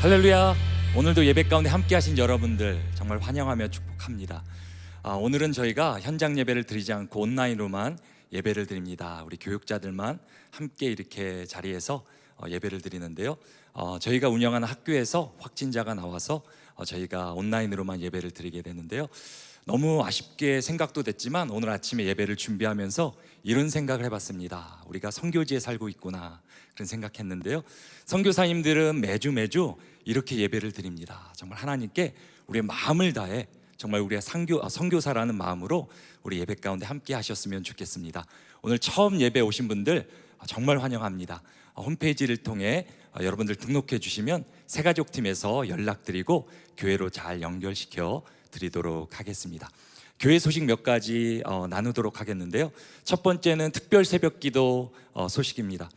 할렐루야. 오늘도 예배 가운데 함께 하신 여러분들 정말 환영하며 축복합니다. 오늘은 저희가 현장 예배를 드리지 않고 온라인으로만 예배를 드립니다. 우리 교육자들만 함께 이렇게 자리에서 예배를 드리는데요, 저희가 운영하는 학교에서 확진자가 나와서 저희가 온라인으로만 예배를 드리게 되는데요, 너무 아쉽게 생각도 됐지만 오늘 아침에 예배를 준비하면서 이런 생각을 해봤습니다. 우리가 선교지에 살고 있구나, 그런 생각했는데요, 선교사님들은 매주 이렇게 예배를 드립니다. 정말 하나님께 우리의 마음을 다해 정말 우리가 선교사라는 마음으로 우리 예배 가운데 함께 하셨으면 좋겠습니다. 오늘 처음 예배 오신 분들 정말 환영합니다. 홈페이지를 통해 여러분들 등록해 주시면 새가족팀에서 연락드리고 교회로 잘 연결시켜 드리도록 하겠습니다. 교회 소식 몇 가지 나누도록 하겠는데요, 첫 번째는 특별 새벽기도 소식입니다.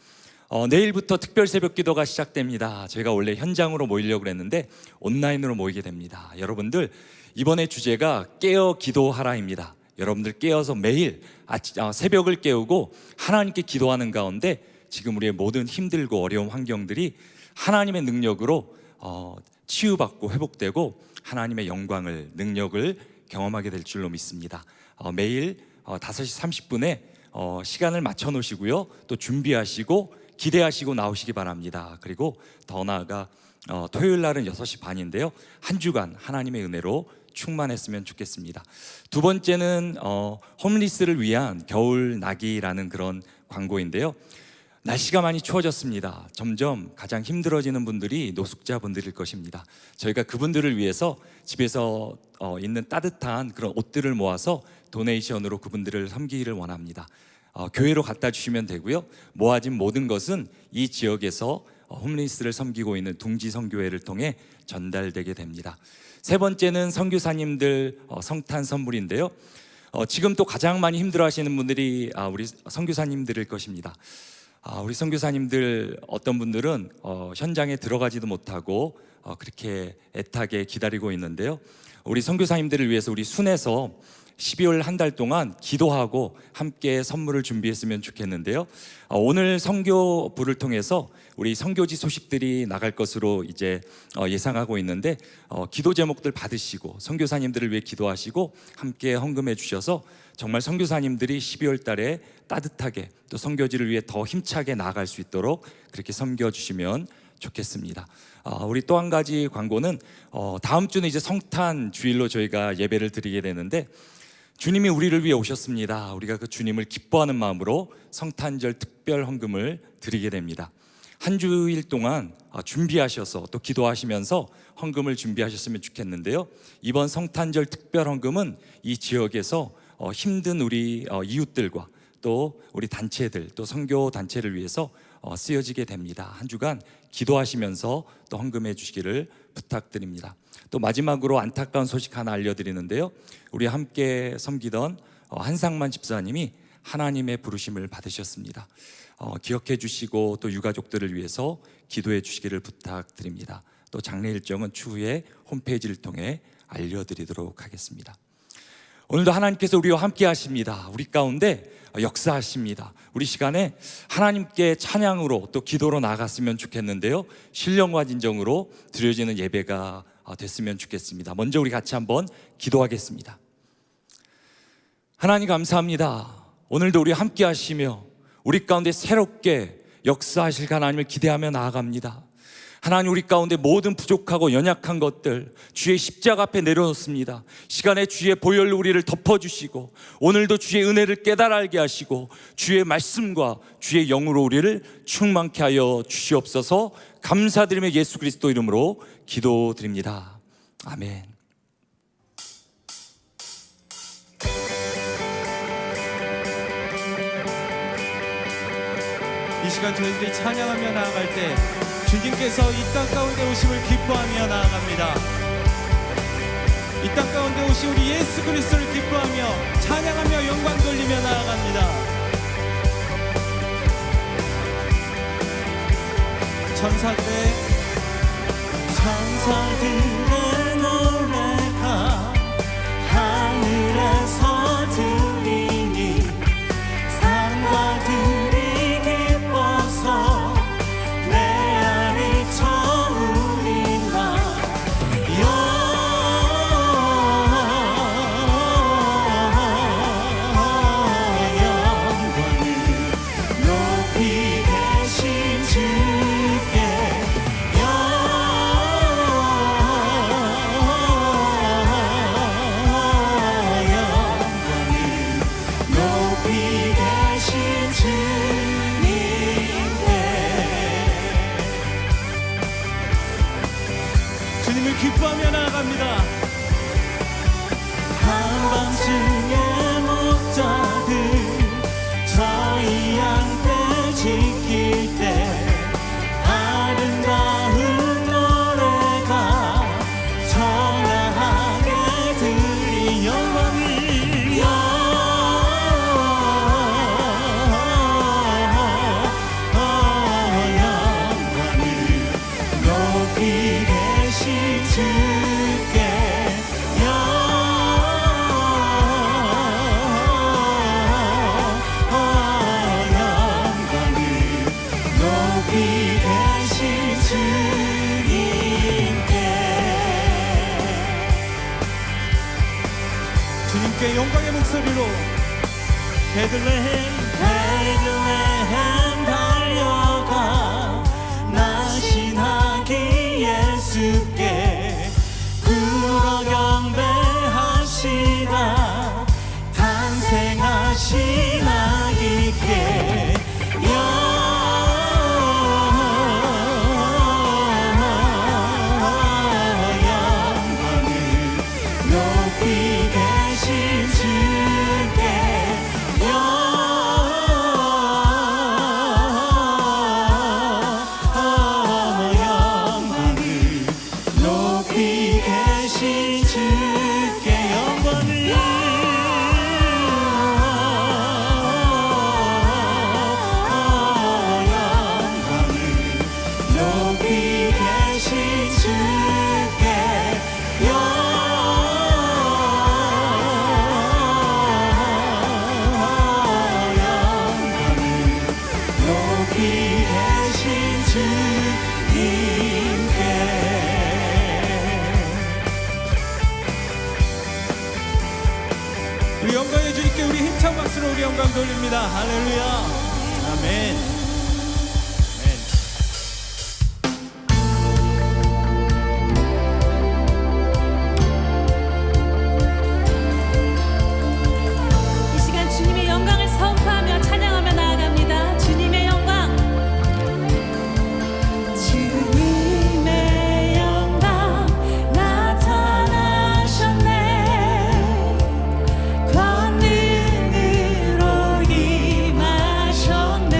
내일부터 특별 새벽기도가 시작됩니다. 저희가 원래 현장으로 모이려고 했는데 온라인으로 모이게 됩니다. 여러분들, 이번에 주제가 깨어 기도하라입니다. 여러분들 깨어서 매일 새벽을 깨우고 하나님께 기도하는 가운데 지금 우리의 모든 힘들고 어려운 환경들이 하나님의 능력으로 치유받고 회복되고 하나님의 영광을, 능력을 경험하게 될 줄로 믿습니다. 매일 5시 30분에 시간을 맞춰 놓으시고요, 또 준비하시고 기대하시고 나오시기 바랍니다. 그리고 더 나아가 토요일 날은 6시 반인데요, 한 주간 하나님의 은혜로 충만했으면 좋겠습니다. 두 번째는 홈리스를 위한 겨울 나기라는 그런 광고인데요, 날씨가 많이 추워졌습니다. 점점 가장 힘들어지는 분들이 노숙자분들일 것입니다. 저희가 그분들을 위해서 집에서 있는 따뜻한 그런 옷들을 모아서 도네이션으로 그분들을 섬기기를 원합니다. 교회로 갖다 주시면 되고요, 모아진 모든 것은 이 지역에서 홈리스를 섬기고 있는 둥지 선교회를 통해 전달되게 됩니다. 세 번째는 선교사님들 성탄 선물인데요, 지금 또 가장 많이 힘들어하시는 분들이 우리 선교사님들일 것입니다. 우리 선교사님들 어떤 분들은 현장에 들어가지도 못하고 그렇게 애타게 기다리고 있는데요, 우리 선교사님들을 위해서 우리 순에서 12월 한 달 동안 기도하고 함께 선물을 준비했으면 좋겠는데요, 오늘 선교부를 통해서 우리 선교지 소식들이 나갈 것으로 이제 예상하고 있는데 기도 제목들 받으시고 선교사님들을 위해 기도하시고 함께 헌금해 주셔서 정말 선교사님들이 12월 달에 따뜻하게 또 선교지를 위해 더 힘차게 나아갈 수 있도록 그렇게 섬겨주시면 좋겠습니다. 우리 또 한 가지 광고는 다음 주는 이제 성탄 주일로 저희가 예배를 드리게 되는데, 주님이 우리를 위해 오셨습니다. 우리가 그 주님을 기뻐하는 마음으로 성탄절 특별 헌금을 드리게 됩니다. 한 주일 동안 준비하셔서 또 기도하시면서 헌금을 준비하셨으면 좋겠는데요, 이번 성탄절 특별 헌금은 이 지역에서 힘든 우리 이웃들과 또 우리 단체들, 또 선교 단체를 위해서 쓰여지게 됩니다. 한 주간 기도하시면서 또 헌금해 주시기를 부탁드립니다. 또 마지막으로 안타까운 소식 하나 알려드리는데요, 우리 함께 섬기던 한상만 집사님이 하나님의 부르심을 받으셨습니다. 기억해 주시고 또 유가족들을 위해서 기도해 주시기를 부탁드립니다. 또 장례 일정은 추후에 홈페이지를 통해 알려드리도록 하겠습니다. 오늘도 하나님께서 우리와 함께 하십니다. 우리 가운데 역사하십니다. 우리 시간에 하나님께 찬양으로 또 기도로 나아갔으면 좋겠는데요, 신령과 진정으로 드려지는 예배가 됐으면 좋겠습니다. 먼저 우리 같이 한번 기도하겠습니다. 하나님 감사합니다. 오늘도 우리 함께 하시며 우리 가운데 새롭게 역사하실 하나님을 기대하며 나아갑니다. 하나님, 우리 가운데 모든 부족하고 연약한 것들 주의 십자가 앞에 내려놓습니다. 시간에 주의 보혈로 우리를 덮어주시고 오늘도 주의 은혜를 깨달아 알게 하시고 주의 말씀과 주의 영으로 우리를 충만케 하여 주시옵소서. 감사드리며 예수 그리스도 이름으로 기도드립니다. 아멘. 이 시간 저희들이 찬양하며 나아갈 때 주님께서 이 땅 가운데 오심을 기뻐하며 나아갑니다. 이 땅 가운데 오신 우리 예수 그리스도를 기뻐하며 찬양하며 영광 돌리며 나아갑니다. 천사들의 노래가 하늘에서 들리니 산과 들이 기뻐서 내 안이 저울이 영광의 목소리로 베들레헴 베들레헴 달려가 나신하기 예수께 부러 경배하시라 탄생하신 아기께 영광을 높이 계신 주께 영광을 높이 계신 주께 영광을 높이 계신 주께 영광을 높이 계신 주님께 우리 영광의 주님께 우리 힘찬 박수로 우리 영광 돌립니다. 할렐루야. 아멘. 아멘. 이 시간 주님의 영광을 선포하며 찬양하며 나아갑니다. 주님의 영광, 주님의 영광 나타나셨네. 권능으로 임하셨네.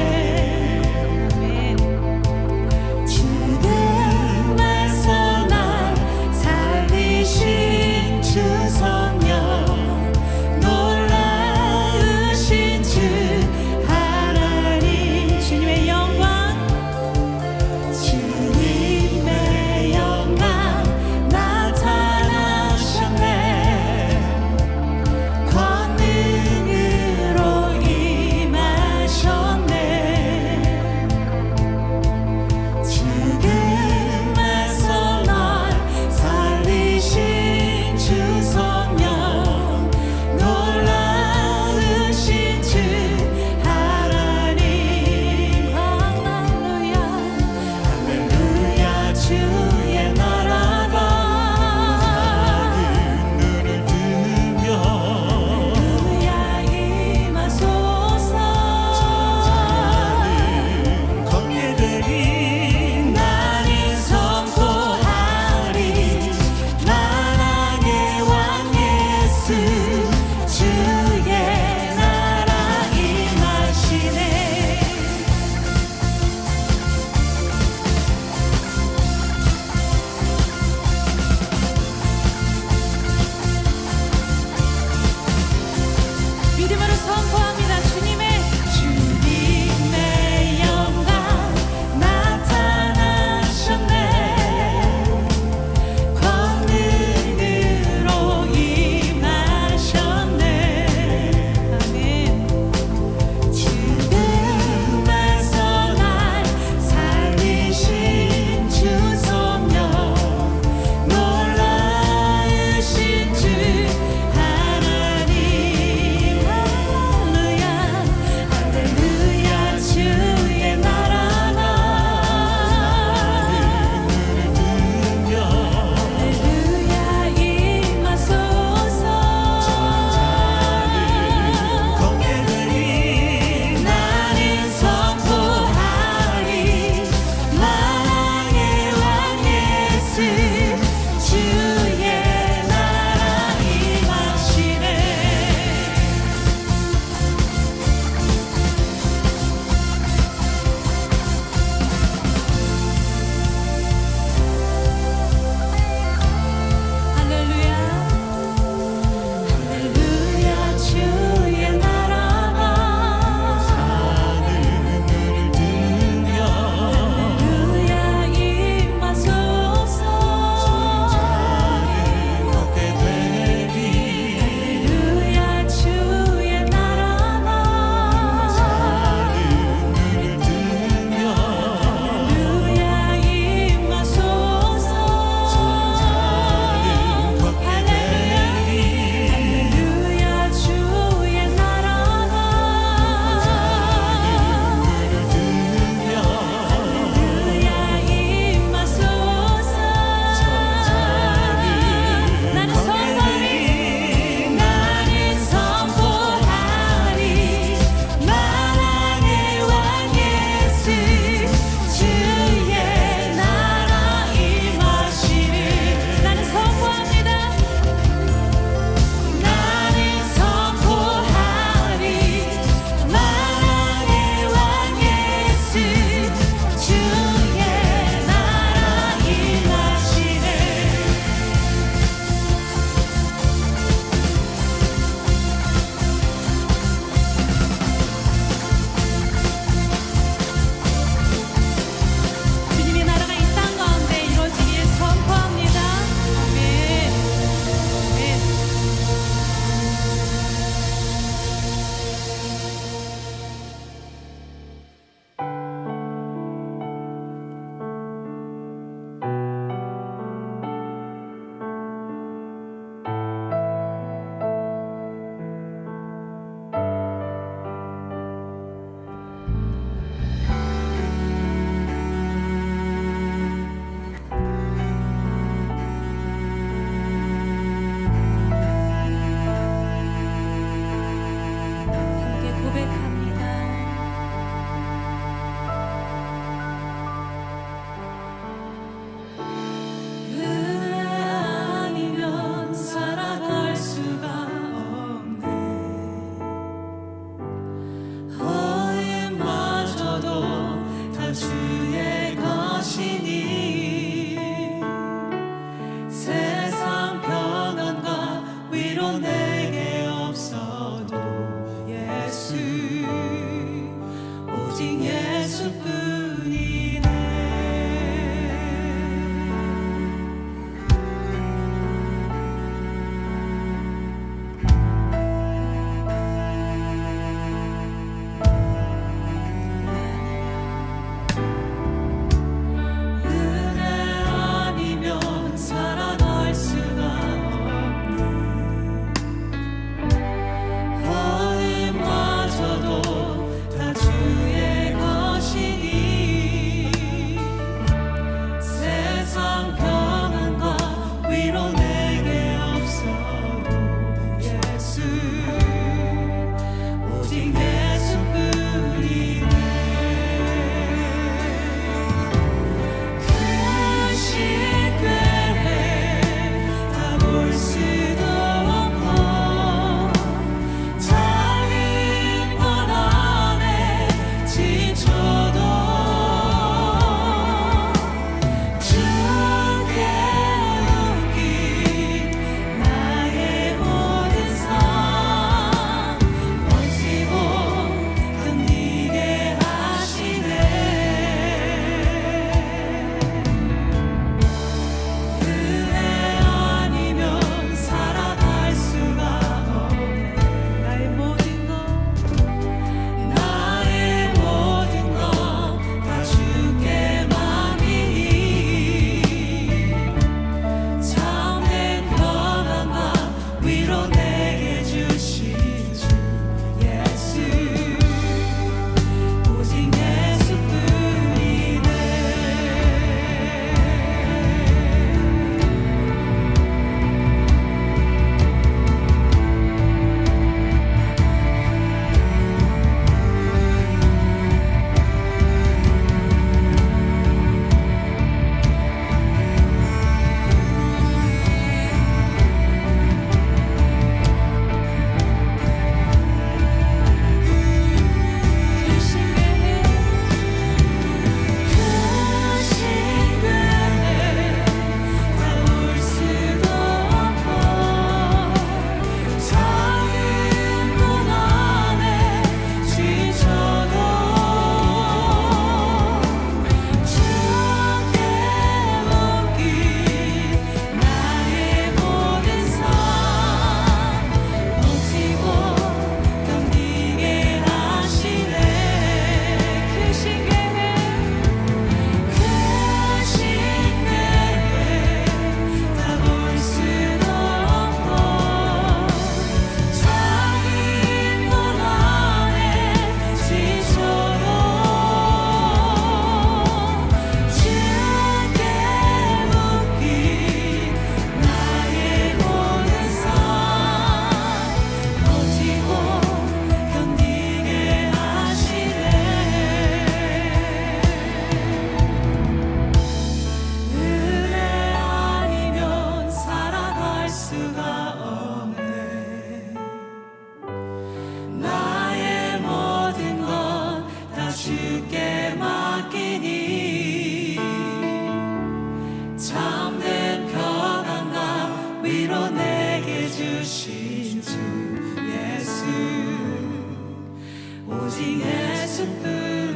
오직 예수뿐이네.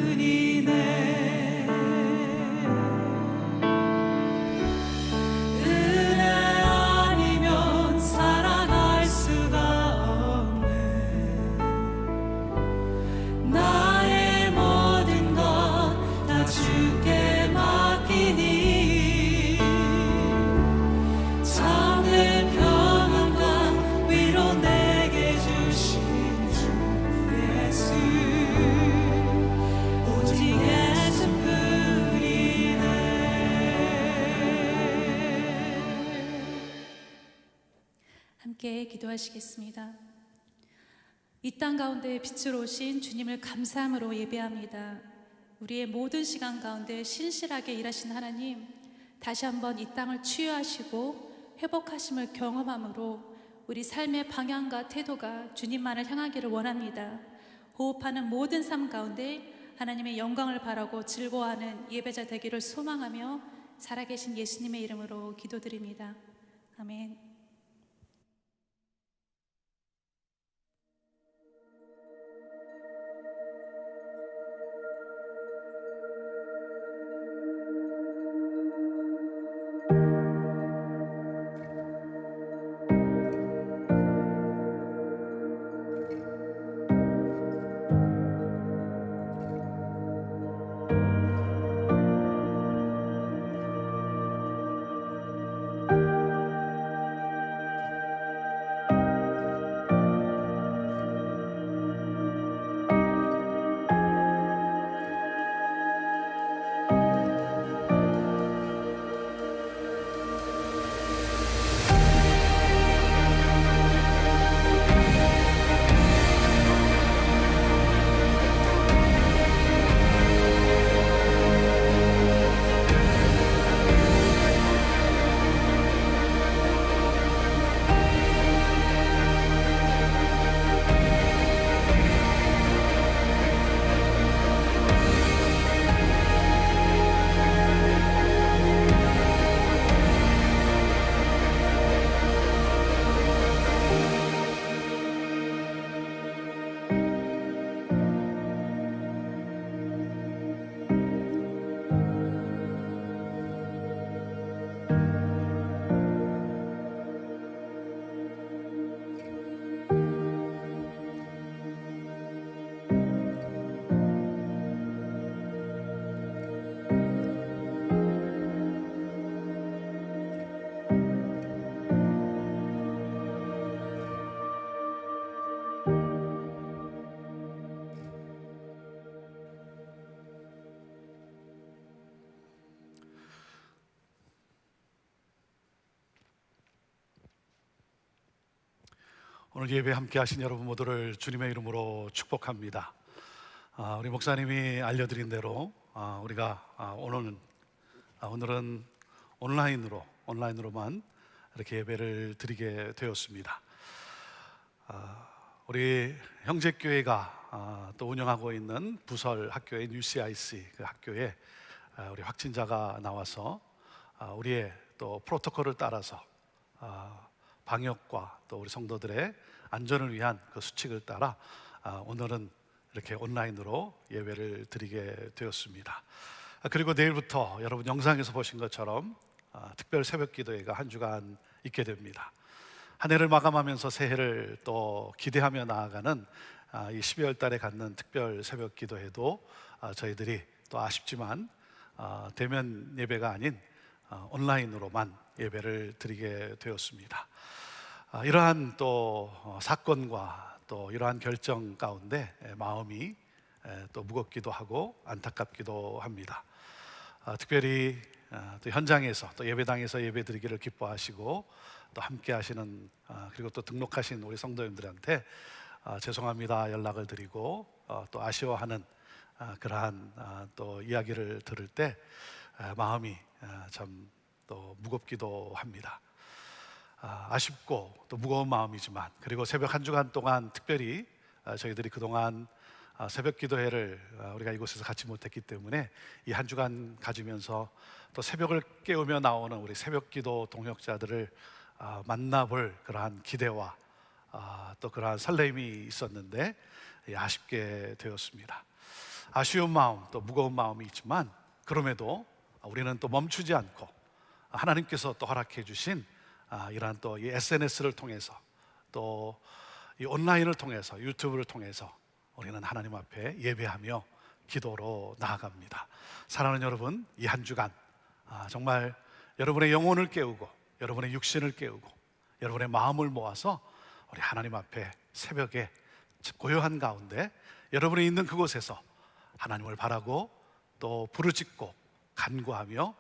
은혜 아니면 살아갈 수가 없네. 나의 모든 것 다 주께 맡기니 참된 평안과 위로 내게 주신 주 예수, 오직 예수뿐이네. 함께 기도하시겠습니다. 이 땅 가운데 빛으로 오신 주님을 감사함으로 예배합니다. 우리의 모든 시간 가운데 신실하게 일하신 하나님, 다시 한번 이 땅을 치유하시고 회복하심을 경험함으로 우리 삶의 방향과 태도가 주님만을 향하기를 원합니다. 호흡하는 모든 삶 가운데 하나님의 영광을 바라고 즐거워하는 예배자 되기를 소망하며 살아계신 예수님의 이름으로 기도드립니다. 아멘. 오늘 예배 함께 하신 여러분 모두를 주님의 이름으로 축복합니다. 우리 목사님이 알려드린 대로 우리가 오늘은 온라인으로만 이렇게 예배를 드리게 되었습니다. 우리 형제교회가 또 운영하고 있는 부설 학교인 UCIC 그 학교에 우리 확진자가 나와서 우리의 또 프로토콜을 따라서 방역과 또 우리 성도들의 안전을 위한 그 수칙을 따라 오늘은 이렇게 온라인으로 예배를 드리게 되었습니다. 그리고 내일부터 여러분 영상에서 보신 것처럼 특별 새벽 기도회가 한 주간 있게 됩니다. 한 해를 마감하면서 새해를 또 기대하며 나아가는 이 12월 달에 갖는 특별 새벽 기도회도 저희들이 또 아쉽지만 대면 예배가 아닌 온라인으로만 예배를 드리게 되었습니다. 이러한 또 사건과 또 이러한 결정 가운데 마음이 또 무겁기도 하고 안타깝기도 합니다. 특별히 또 현장에서 또 예배당에서 예배드리기를 기뻐하시고 또 함께 하시는 그리고 또 등록하신 우리 성도님들한테 죄송합니다 연락을 드리고 또 아쉬워하는 그러한 또 이야기를 들을 때 마음이 참 또 무겁기도 합니다. 아쉽고 또 무거운 마음이지만 그리고 새벽 한 주간 동안 특별히 저희들이 그동안 새벽 기도회를 우리가 이곳에서 갖지 못했기 때문에 이 한 주간 가지면서 또 새벽을 깨우며 나오는 우리 새벽 기도 동역자들을 만나볼 그러한 기대와 또 그러한 설렘이 있었는데 아쉽게 되었습니다. 아쉬운 마음, 또 무거운 마음이 있지만 그럼에도 우리는 또 멈추지 않고 하나님께서 또 허락해 주신 이러한 또 이 SNS를 통해서 또 이 온라인을 통해서 유튜브를 통해서 우리는 하나님 앞에 예배하며 기도로 나아갑니다. 사랑하는 여러분, 이 한 주간 정말 여러분의 영혼을 깨우고 여러분의 육신을 깨우고 여러분의 마음을 모아서 우리 하나님 앞에 새벽에 고요한 가운데 여러분이 있는 그곳에서 하나님을 바라고 또 부르짖고 간구하며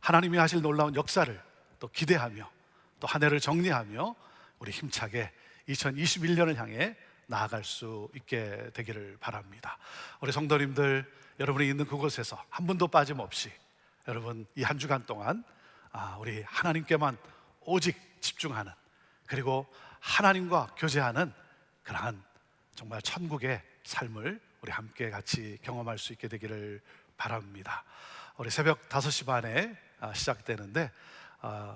하나님이 하실 놀라운 역사를 또 기대하며 또 한 해를 정리하며 우리 힘차게 2021년을 향해 나아갈 수 있게 되기를 바랍니다. 우리 성도님들, 여러분이 있는 그곳에서 한 분도 빠짐없이 여러분 이 한 주간 동안 우리 하나님께만 오직 집중하는, 그리고 하나님과 교제하는 그러한 정말 천국의 삶을 우리 함께 같이 경험할 수 있게 되기를 바랍니다. 우리 새벽 5시 반에 시작되는데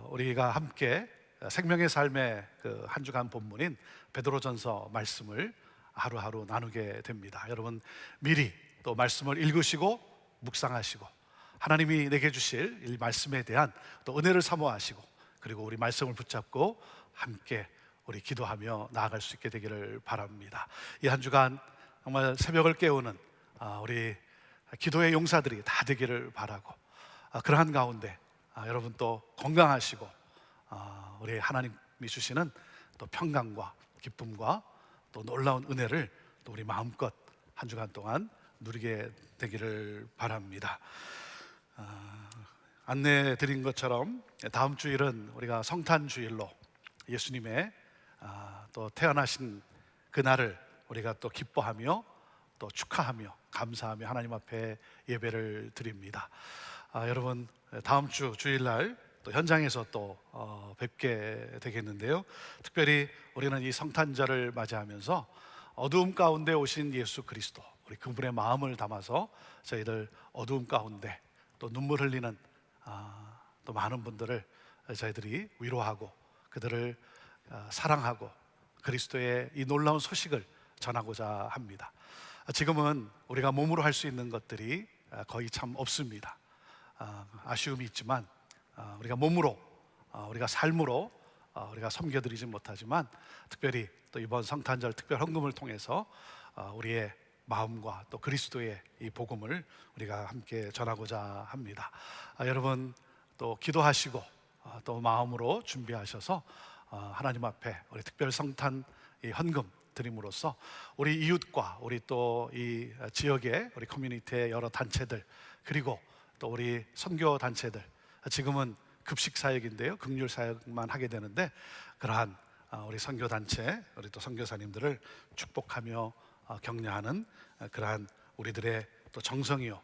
우리가 함께 생명의 삶의 그 한 주간 본문인 베드로전서 말씀을 하루하루 나누게 됩니다. 여러분 미리 또 말씀을 읽으시고 묵상하시고 하나님이 내게 주실 이 말씀에 대한 또 은혜를 사모하시고, 그리고 우리 말씀을 붙잡고 함께 우리 기도하며 나아갈 수 있게 되기를 바랍니다. 이 한 주간 정말 새벽을 깨우는 우리 기도의 용사들이 다 되기를 바라고, 그러한 가운데 여러분 또 건강하시고 우리 하나님이 주시는 또 평강과 기쁨과 또 놀라운 은혜를 또 우리 마음껏 한 주간 동안 누리게 되기를 바랍니다. 안내해 드린 것처럼 다음 주일은 우리가 성탄 주일로 예수님의 또 태어나신 그날을 우리가 또 기뻐하며 또 축하하며 감사하며 하나님 앞에 예배를 드립니다. 여러분 다음 주 주일날 또 현장에서 또 뵙게 되겠는데요. 특별히 우리는 이 성탄절을 맞이하면서 어두움 가운데 오신 예수 그리스도, 우리 그분의 마음을 담아서 저희들 어두움 가운데 또 눈물 흘리는 또 많은 분들을 저희들이 위로하고 그들을 사랑하고 그리스도의 이 놀라운 소식을 전하고자 합니다. 지금은 우리가 몸으로 할 수 있는 것들이 거의 참 없습니다. 아쉬움이 있지만 우리가 몸으로, 우리가 삶으로 우리가 섬겨드리지 못하지만 특별히 또 이번 성탄절 특별 헌금을 통해서 우리의 마음과 또 그리스도의 이 복음을 우리가 함께 전하고자 합니다. 여러분 또 기도하시고 또 마음으로 준비하셔서 하나님 앞에 우리 특별 성탄 이 헌금 드림으로써 우리 이웃과 우리 또 이 지역의 우리 커뮤니티의 여러 단체들, 그리고 또 우리 선교 단체들, 지금은 급식 사역인데요, 긍휼 사역만 하게 되는데 그러한 우리 선교 단체, 우리 또 선교사님들을 축복하며 격려하는 그러한 우리들의 또 정성이요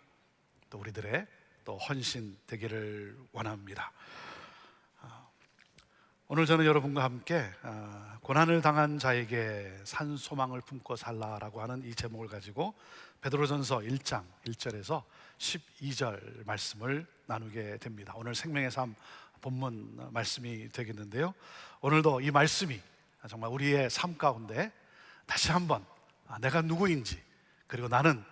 또 우리들의 또 헌신 되기를 원합니다. 오늘 저는 여러분과 함께 고난을 당한 자에게 산 소망을 품고 살라라고 하는 이 제목을 가지고 베드로전서 1장 1절에서 12절 말씀을 나누게 됩니다. 오늘 생명의 삶 본문 말씀이 되겠는데요, 오늘도 이 말씀이 정말 우리의 삶 가운데 다시 한번 내가 누구인지, 그리고 나는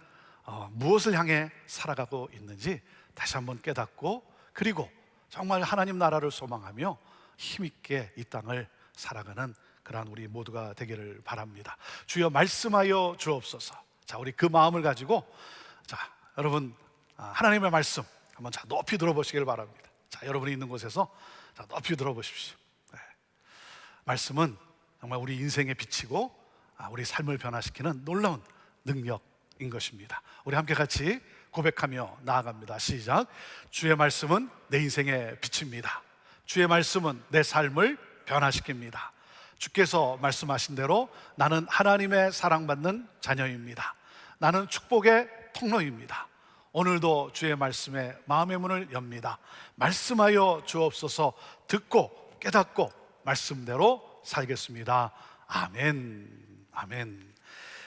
무엇을 향해 살아가고 있는지 다시 한번 깨닫고, 그리고 정말 하나님 나라를 소망하며 힘있게 이 땅을 살아가는 그러한 우리 모두가 되기를 바랍니다. 주여 말씀하여 주옵소서. 자, 우리 그 마음을 가지고 여러분 하나님의 말씀 한번 높이 들어보시길 바랍니다. 자, 여러분이 있는 곳에서 높이 들어보십시오. 네. 말씀은 정말 우리 인생에 비치고 우리 삶을 변화시키는 놀라운 능력인 것입니다. 우리 함께 같이 고백하며 나아갑니다. 시작. 주의 말씀은 내 인생의 빛입니다. 주의 말씀은 내 삶을 변화시킵니다. 주께서 말씀하신 대로 나는 하나님의 사랑받는 자녀입니다. 나는 축복의 통로입니다. 오늘도 주의 말씀에 마음의 문을 엽니다. 말씀하여 주옵소서. 듣고 깨닫고 말씀대로 살겠습니다. 아멘. 아멘.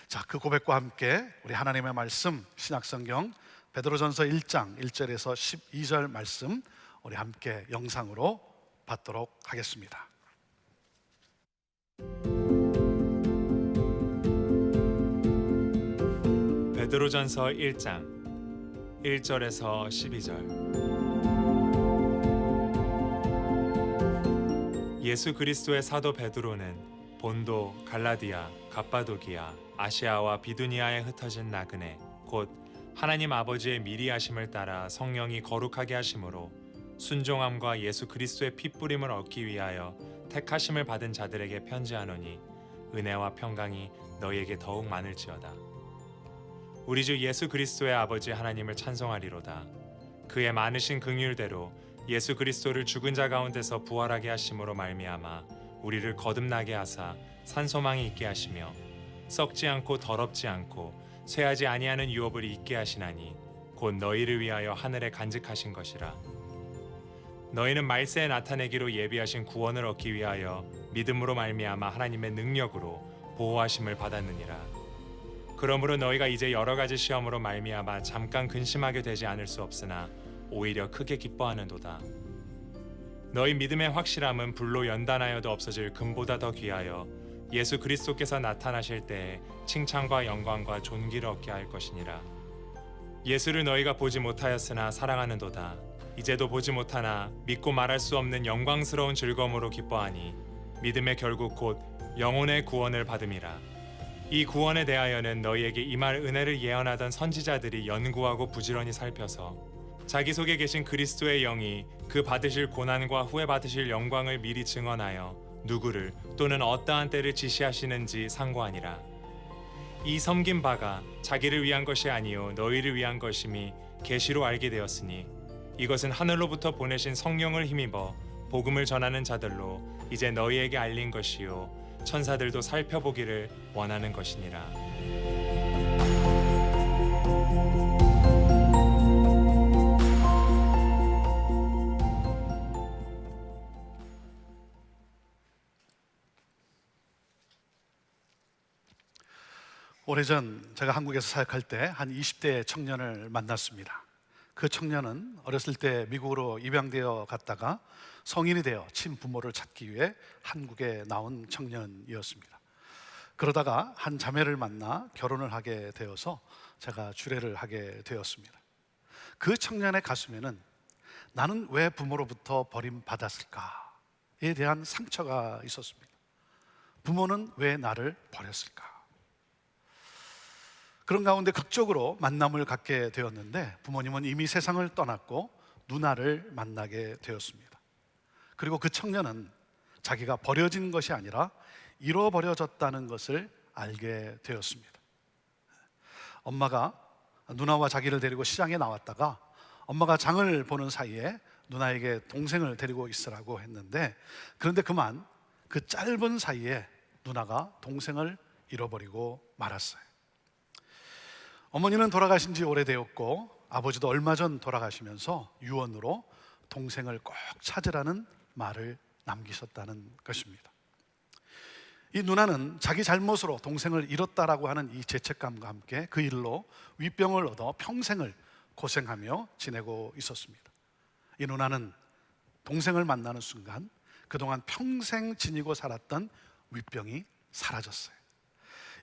자, 그 고백과 함께 우리 하나님의 말씀 신약성경 베드로전서 1장 1절에서 12절 말씀 우리 함께 영상으로 받도록 하겠습니다. 베드로전서 1장 1절에서 12절. 예수 그리스도의 사도 베드로는 본도, 갈라디아, 갑바도기아, 아시아와 비두니아에 흩어진 나그네 곧 하나님 아버지의 미리 하심을 따라 성령이 거룩하게 하심으로 순종함과 예수 그리스도의 핏부림을 얻기 위하여 택하심을 받은 자들에게 편지하노니 은혜와 평강이 너희에게 더욱 많을지어다. 우리 주 예수 그리스도의 아버지 하나님을 찬송하리로다. 그의 많으신 긍휼대로 예수 그리스도를 죽은 자 가운데서 부활하게 하심으로 말미암아 우리를 거듭나게 하사 산소망이 있게 하시며 썩지 않고 더럽지 않고 쇠하지 아니하는 유업을 잊게 하시나니 곧 너희를 위하여 하늘에 간직하신 것이라. 너희는 말세에 나타내기로 예비하신 구원을 얻기 위하여 믿음으로 말미암아 하나님의 능력으로 보호하심을 받았느니라. 그러므로 너희가 이제 여러 가지 시험으로 말미암아 잠깐 근심하게 되지 않을 수 없으나 오히려 크게 기뻐하는도다. 너희 믿음의 확실함은 불로 연단하여도 없어질 금보다 더 귀하여 예수 그리스도께서 나타나실 때에 칭찬과 영광과 존귀를 얻게 할 것이니라. 예수를 너희가 보지 못하였으나 사랑하는도다. 이제도 보지 못하나 믿고 말할 수 없는 영광스러운 즐거움으로 기뻐하니 믿음의 결국 곧 영혼의 구원을 받음이라. 이 구원에 대하여는 너희에게 임할 은혜를 예언하던 선지자들이 연구하고 부지런히 살펴서 자기 속에 계신 그리스도의 영이 그 받으실 고난과 후에 받으실 영광을 미리 증언하여 누구를 또는 어떠한 때를 지시하시는지 상고하니라. 이 섬긴 바가 자기를 위한 것이 아니요 너희를 위한 것임이 계시로 알게 되었으니 이것은 하늘로부터 보내신 성령을 힘입어 복음을 전하는 자들로 이제 너희에게 알린 것이요 천사들도 살펴보기를 원하는 것이니라. 오래전 제가 한국에서 사역할 때 한 20대 청년을 만났습니다. 그 청년은 어렸을 때 미국으로 입양되어 갔다가 성인이 되어 친부모를 찾기 위해 한국에 나온 청년이었습니다. 그러다가 한 자매를 만나 결혼을 하게 되어서 제가 주례를 하게 되었습니다. 그 청년의 가슴에는 나는 왜 부모로부터 버림받았을까에 대한 상처가 있었습니다. 부모는 왜 나를 버렸을까? 그런 가운데 극적으로 만남을 갖게 되었는데 부모님은 이미 세상을 떠났고 누나를 만나게 되었습니다. 그리고 그 청년은 자기가 버려진 것이 아니라 잃어버려졌다는 것을 알게 되었습니다. 엄마가 누나와 자기를 데리고 시장에 나왔다가 엄마가 장을 보는 사이에 누나에게 동생을 데리고 있으라고 했는데 그런데 그만 그 짧은 사이에 누나가 동생을 잃어버리고 말았어요. 어머니는 돌아가신 지 오래되었고 아버지도 얼마 전 돌아가시면서 유언으로 동생을 꼭 찾으라는 말을 남기셨다는 것입니다. 이 누나는 자기 잘못으로 동생을 잃었다라고 하는 이 죄책감과 함께 그 일로 위병을 얻어 평생을 고생하며 지내고 있었습니다. 이 누나는 동생을 만나는 순간 그동안 평생 지니고 살았던 위병이 사라졌어요.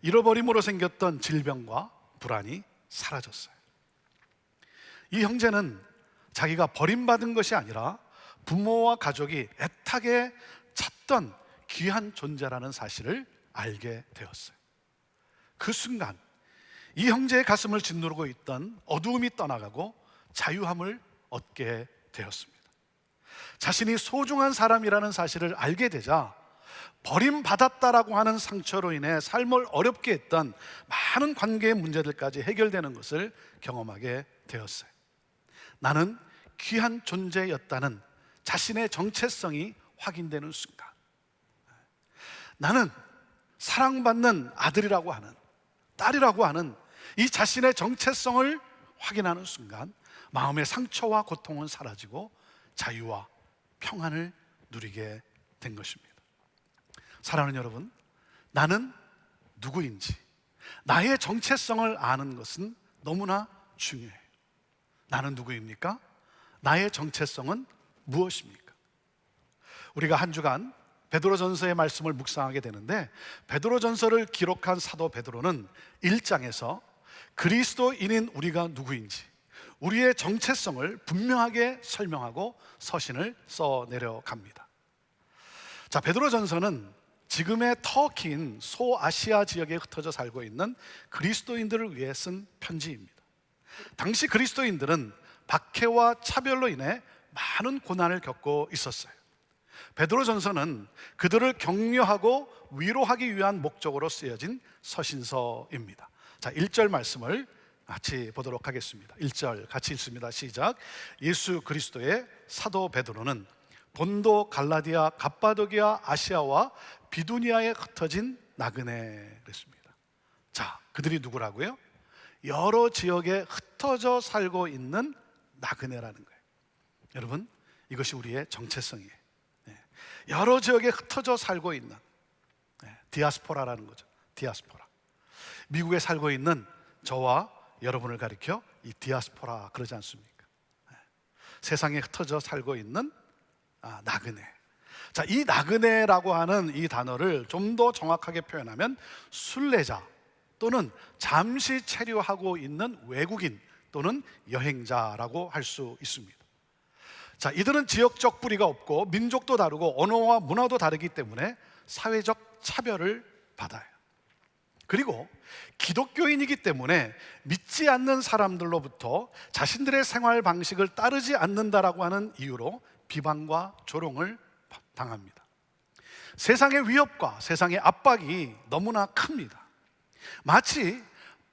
잃어버림으로 생겼던 질병과 불안이 사라졌어요. 이 형제는 자기가 버림받은 것이 아니라 부모와 가족이 애타게 찾던 귀한 존재라는 사실을 알게 되었어요. 그 순간 이 형제의 가슴을 짓누르고 있던 어두움이 떠나가고 자유함을 얻게 되었습니다. 자신이 소중한 사람이라는 사실을 알게 되자 버림받았다라고 하는 상처로 인해 삶을 어렵게 했던 많은 관계의 문제들까지 해결되는 것을 경험하게 되었어요. 나는 귀한 존재였다는 자신의 정체성이 확인되는 순간, 나는 사랑받는 아들이라고 하는, 딸이라고 하는 이 자신의 정체성을 확인하는 순간 마음의 상처와 고통은 사라지고 자유와 평안을 누리게 된 것입니다. 사랑하는 여러분, 나는 누구인지 나의 정체성을 아는 것은 너무나 중요해요. 나는 누구입니까? 나의 정체성은 무엇입니까? 우리가 한 주간 베드로전서의 말씀을 묵상하게 되는데 베드로전서를 기록한 사도 베드로는 1장에서 그리스도인인 우리가 누구인지, 우리의 정체성을 분명하게 설명하고 서신을 써 내려갑니다. 자, 베드로전서는 지금의 터키인 소아시아 지역에 흩어져 살고 있는 그리스도인들을 위해 쓴 편지입니다. 당시 그리스도인들은 박해와 차별로 인해 많은 고난을 겪고 있었어요. 베드로전서는 그들을 격려하고 위로하기 위한 목적으로 쓰여진 서신서입니다. 자, 1절 말씀을 같이 보도록 하겠습니다. 1절 같이 읽습니다. 시작. 예수 그리스도의 사도 베드로는 본도, 갈라디아, 갑바도기아, 아시아와 비두니아에 흩어진 나그네 그랬습니다. 자, 그들이 누구라고요? 여러 지역에 흩어져 살고 있는 나그네라는 거예요. 여러분, 이것이 우리의 정체성이에요. 여러 지역에 흩어져 살고 있는 디아스포라라는 거죠. 디아스포라. 미국에 살고 있는 저와 여러분을 가리켜 이 디아스포라 그러지 않습니까? 세상에 흩어져 살고 있는 나그네. 자, 이 나그네라고 하는 이 단어를 좀 더 정확하게 표현하면 순례자 또는 잠시 체류하고 있는 외국인 또는 여행자라고 할 수 있습니다. 자, 이들은 지역적 뿌리가 없고 민족도 다르고 언어와 문화도 다르기 때문에 사회적 차별을 받아요. 그리고 기독교인이기 때문에 믿지 않는 사람들로부터 자신들의 생활 방식을 따르지 않는다라고 하는 이유로 비방과 조롱을 당합니다. 세상의 위협과 세상의 압박이 너무나 큽니다. 마치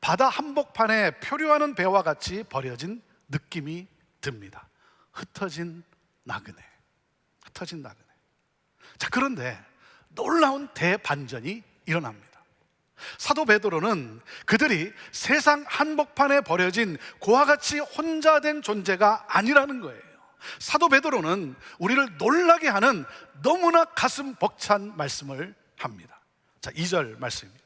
바다 한복판에 표류하는 배와 같이 버려진 느낌이 듭니다. 흩어진 나그네. 흩어진 나그네. 자, 그런데 놀라운 대반전이 일어납니다. 사도 베드로는 그들이 세상 한복판에 버려진 고와 같이 혼자 된 존재가 아니라는 거예요. 사도 베드로는 우리를 놀라게 하는 너무나 가슴 벅찬 말씀을 합니다. 자, 2절 말씀입니다.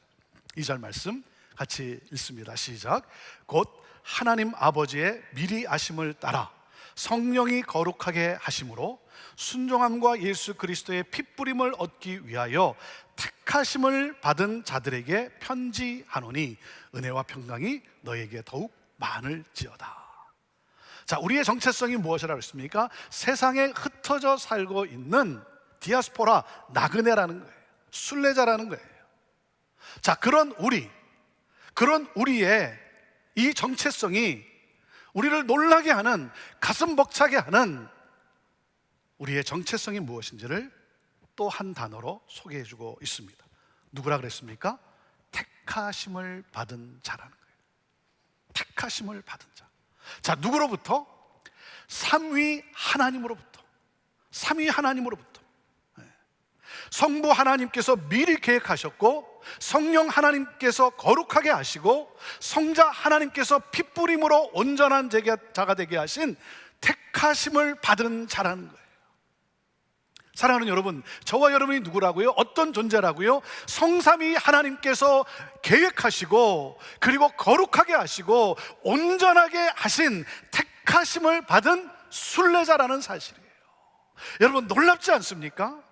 2절 말씀 같이 읽습니다. 시작. 곧 하나님 아버지의 미리 아심을 따라 성령이 거룩하게 하심으로 순종함과 예수 그리스도의 핏부림을 얻기 위하여 택하심을 받은 자들에게 편지하노니 은혜와 평강이 너에게 더욱 많을지어다. 자, 우리의 정체성이 무엇이라고 했습니까? 세상에 흩어져 살고 있는 디아스포라, 나그네라는 거예요. 순례자라는 거예요. 자, 그런 우리의 이 정체성이 우리를 놀라게 하는, 가슴 벅차게 하는 우리의 정체성이 무엇인지를 또 한 단어로 소개해주고 있습니다. 누구라 그랬습니까? 택하심을 받은 자라는 거예요. 택하심을 받은 자. 자, 누구로부터? 삼위 하나님으로부터. 삼위 하나님으로부터. 성부 하나님께서 미리 계획하셨고, 성령 하나님께서 거룩하게 하시고, 성자 하나님께서 핏부림으로 온전한 자가 되게 하신 택하심을 받은 자라는 거예요. 사랑하는 여러분, 저와 여러분이 누구라고요? 어떤 존재라고요? 성삼위 하나님께서 계획하시고, 그리고 거룩하게 하시고 온전하게 하신 택하심을 받은 순례자라는 사실이에요. 여러분, 놀랍지 않습니까?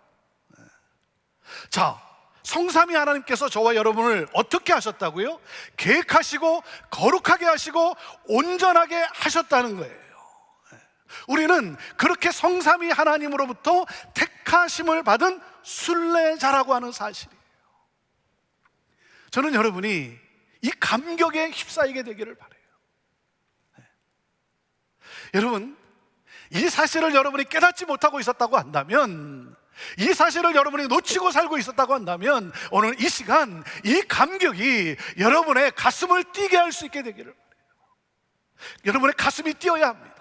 자, 성삼위 하나님께서 저와 여러분을 어떻게 하셨다고요? 계획하시고 거룩하게 하시고 온전하게 하셨다는 거예요. 우리는 그렇게 성삼위 하나님으로부터 택하심을 받은 순례자라고 하는 사실이에요. 저는 여러분이 이 감격에 휩싸이게 되기를 바라요. 여러분, 이 사실을 여러분이 깨닫지 못하고 있었다고 한다면, 이 사실을 여러분이 놓치고 살고 있었다고 한다면, 오늘 이 시간 이 감격이 여러분의 가슴을 뛰게 할 수 있게 되기를 바라요. 여러분의 가슴이 뛰어야 합니다.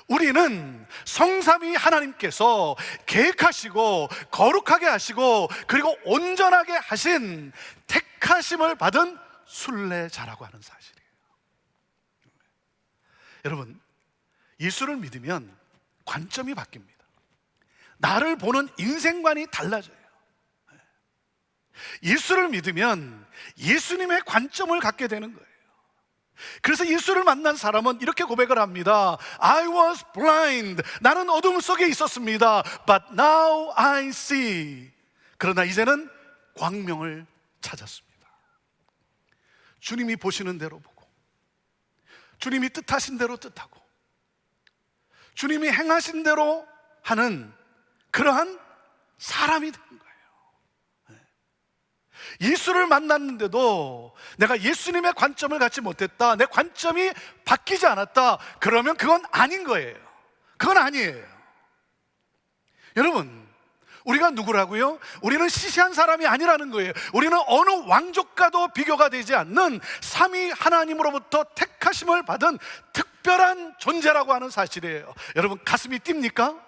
우리는 성삼위 하나님께서 계획하시고 거룩하게 하시고 그리고 온전하게 하신 택하심을 받은 순례자라고 하는 사실이에요. 여러분, 예수를 믿으면 관점이 바뀝니다. 나를 보는 인생관이 달라져요. 예수를 믿으면 예수님의 관점을 갖게 되는 거예요. 그래서 예수를 만난 사람은 이렇게 고백을 합니다. I was blind. 나는 어둠 속에 있었습니다. But now I see. 그러나 이제는 광명을 찾았습니다. 주님이 보시는 대로 보고 주님이 뜻하신 대로 뜻하고 주님이 행하신 대로 하는 그러한 사람이 된 거예요. 예수를 만났는데도 내가 예수님의 관점을 갖지 못했다, 내 관점이 바뀌지 않았다, 그러면 그건 아닌 거예요. 그건 아니에요. 여러분, 우리가 누구라고요? 우리는 시시한 사람이 아니라는 거예요. 우리는 어느 왕족과도 비교가 되지 않는 삼위 하나님으로부터 택하심을 받은 특별한 존재라고 하는 사실이에요. 여러분, 가슴이 뜁니까?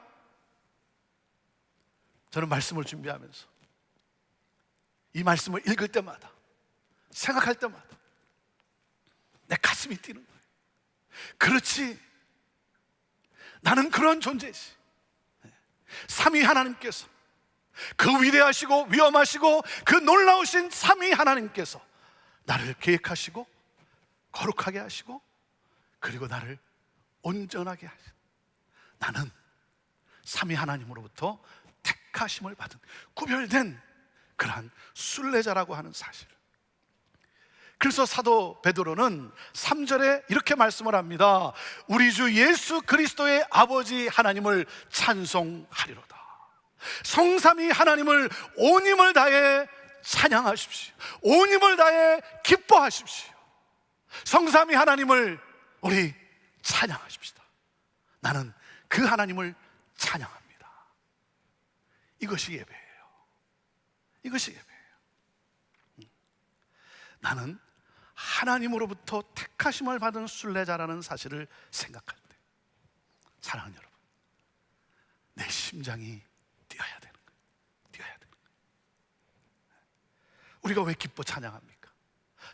저는 말씀을 준비하면서 이 말씀을 읽을 때마다, 생각할 때마다 내 가슴이 뛰는 거예요. 그렇지, 나는 그런 존재지. 삼위 하나님께서, 그 위대하시고 위엄하시고 그 놀라우신 삼위 하나님께서 나를 계획하시고 거룩하게 하시고 그리고 나를 온전하게 하시고, 나는 삼위 하나님으로부터 택하심을 받은 구별된 그러한 순례자라고 하는 사실. 그래서 사도 베드로는 3절에 이렇게 말씀을 합니다. 우리 주 예수 그리스도의 아버지 하나님을 찬송하리로다. 성삼위 하나님을 온 힘을 다해 찬양하십시오. 온 힘을 다해 기뻐하십시오. 성삼위 하나님을 우리 찬양하십시다. 나는 그 하나님을 찬양합니다. 이것이 예배예요. 이것이 예배예요. 나는 하나님으로부터 택하심을 받은 순례자라는 사실을 생각할 때, 사랑하는 여러분, 내 심장이 뛰어야 되는 거예요. 뛰어야 되는 거예요. 우리가 왜 기뻐 찬양합니까?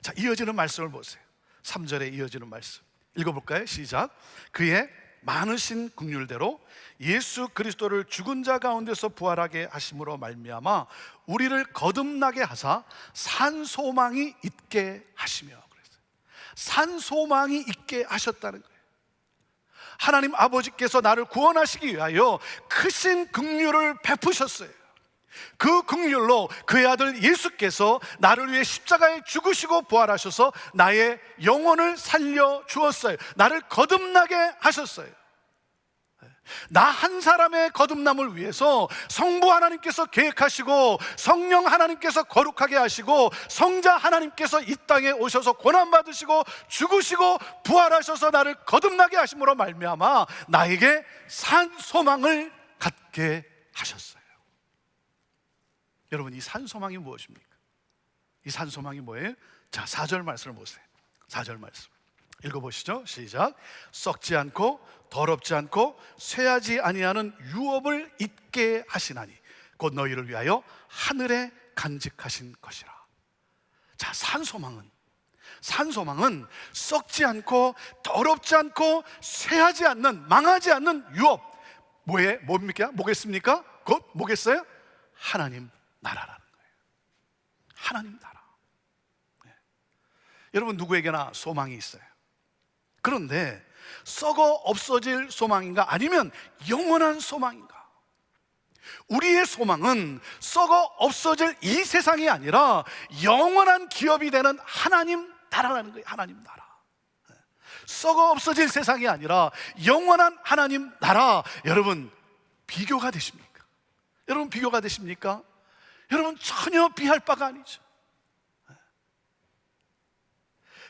자, 이어지는 말씀을 보세요. 3절에 이어지는 말씀 읽어볼까요? 시작. 그의 많으신 긍휼대로 예수 그리스도를 죽은 자 가운데서 부활하게 하심으로 말미암아 우리를 거듭나게 하사 산 소망이 있게 하시며, 그랬어요. 산 소망이 있게 하셨다는 거예요. 하나님 아버지께서 나를 구원하시기 위하여 크신 긍휼을 베푸셨어요. 그 긍휼로 그의 아들 예수께서 나를 위해 십자가에 죽으시고 부활하셔서 나의 영혼을 살려 주었어요. 나를 거듭나게 하셨어요. 나 한 사람의 거듭남을 위해서 성부 하나님께서 계획하시고 성령 하나님께서 거룩하게 하시고 성자 하나님께서 이 땅에 오셔서 고난받으시고 죽으시고 부활하셔서 나를 거듭나게 하심으로 말미암아 나에게 산 소망을 갖게 하셨어요. 여러분, 이 산 소망이 무엇입니까? 이 산 소망이 뭐예요? 자, 4절 말씀을 보세요. 4절 말씀 읽어보시죠. 시작. 썩지 않고 더럽지 않고 쇠하지 아니하는 유업을 잊게 하시나니 곧 너희를 위하여 하늘에 간직하신 것이라. 자, 산소망은 썩지 않고 더럽지 않고 쇠하지 않는, 망하지 않는 유업. 뭡니까? 뭐겠습니까? 곧 뭐겠어요? 하나님 나라라는 거예요. 하나님 나라. 네. 여러분, 누구에게나 소망이 있어요. 그런데 썩어 없어질 소망인가, 아니면 영원한 소망인가? 우리의 소망은 썩어 없어질 이 세상이 아니라 영원한 기업이 되는 하나님 나라라는 거예요. 하나님 나라. 썩어 없어질 세상이 아니라 영원한 하나님 나라. 여러분, 비교가 되십니까? 여러분, 비교가 되십니까? 여러분, 전혀 비할 바가 아니죠.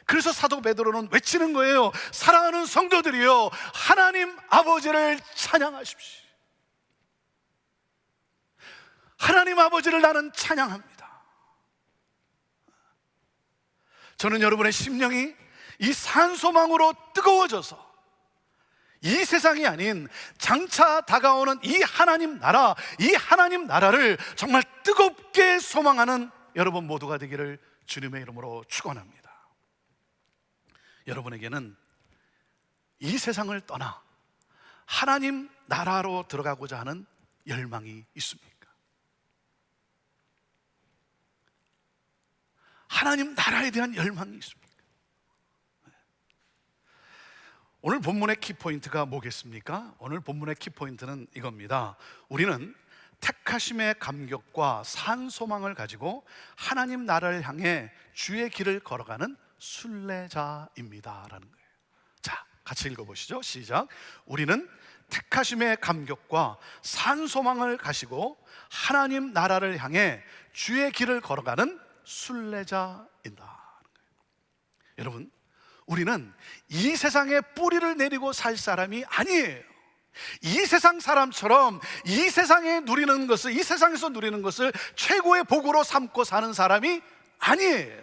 그래서 사도 베드로는 외치는 거예요. 사랑하는 성도들이여, 하나님 아버지를 찬양하십시오. 하나님 아버지를 나는 찬양합니다. 저는 여러분의 심령이 이 산소망으로 뜨거워져서 이 세상이 아닌 장차 다가오는 이 하나님 나라, 이 하나님 나라를 정말 뜨겁게 소망하는 여러분 모두가 되기를 주님의 이름으로 축원합니다. 여러분에게는 이 세상을 떠나 하나님 나라로 들어가고자 하는 열망이 있습니까? 하나님 나라에 대한 열망이 있습니까? 오늘 본문의 키포인트가 뭐겠습니까? 오늘 본문의 키포인트는 이겁니다. 우리는 택하심의 감격과 산 소망을 가지고 하나님 나라를 향해 주의 길을 걸어가는 순례자입니다 라는 거예요. 자, 같이 읽어보시죠. 시작. 우리는 택하심의 감격과 산 소망을 가지고 하나님 나라를 향해 주의 길을 걸어가는 순례자이다. 여러분, 우리는 이 세상에 뿌리를 내리고 살 사람이 아니에요. 이 세상 사람처럼 이 세상에 누리는 것을, 이 세상에서 누리는 것을 최고의 복으로 삼고 사는 사람이 아니에요.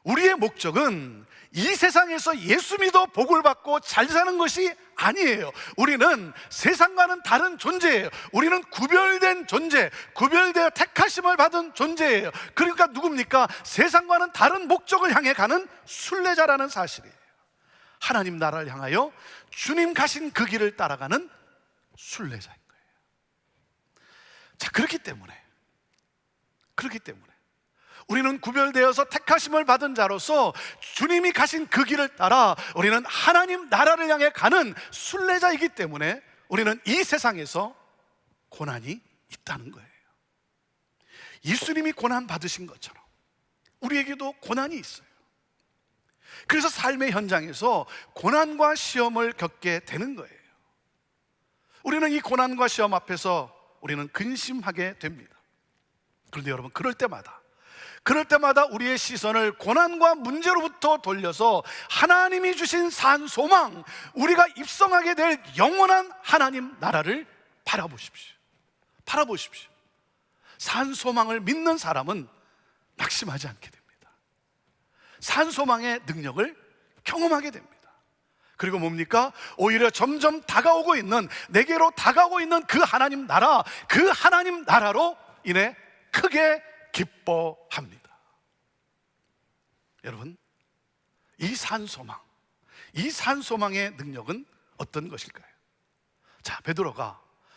우리의 목적은 이 세상에서 예수 믿어 복을 받고 잘 사는 것이 아니에요. 우리는 세상과는 다른 존재예요. 우리는 구별된 존재, 구별되어 택하심을 받은 존재예요. 그러니까 누굽니까? 세상과는 다른 목적을 향해 가는 순례자라는 사실이에요. 하나님 나라를 향하여 주님 가신 그 길을 따라가는 순례자인 거예요. 자, 그렇기 때문에 우리는 구별되어서 택하심을 받은 자로서 주님이 가신 그 길을 따라 우리는 하나님 나라를 향해 가는 순례자이기 때문에 우리는 이 세상에서 고난이 있다는 거예요. 예수님이 고난 받으신 것처럼 우리에게도 고난이 있어요. 그래서 삶의 현장에서 고난과 시험을 겪게 되는 거예요. 우리는 이 고난과 시험 앞에서 우리는 근심하게 됩니다. 그런데 여러분, 그럴 때마다 우리의 시선을 고난과 문제로부터 돌려서 하나님이 주신 산 소망, 우리가 입성하게 될 영원한 하나님 나라를 바라보십시오. 산 소망을 믿는 사람은 낙심하지 않게 됩니다. 산 소망의 능력을 경험하게 됩니다. 그리고 뭡니까? 오히려 점점 다가오고 있는, 내게로 다가오고 있는 그 하나님 나라로 인해 크게 기뻐합니다. 여러분, 이 산소망의 능력은 어떤 것일까요? 자,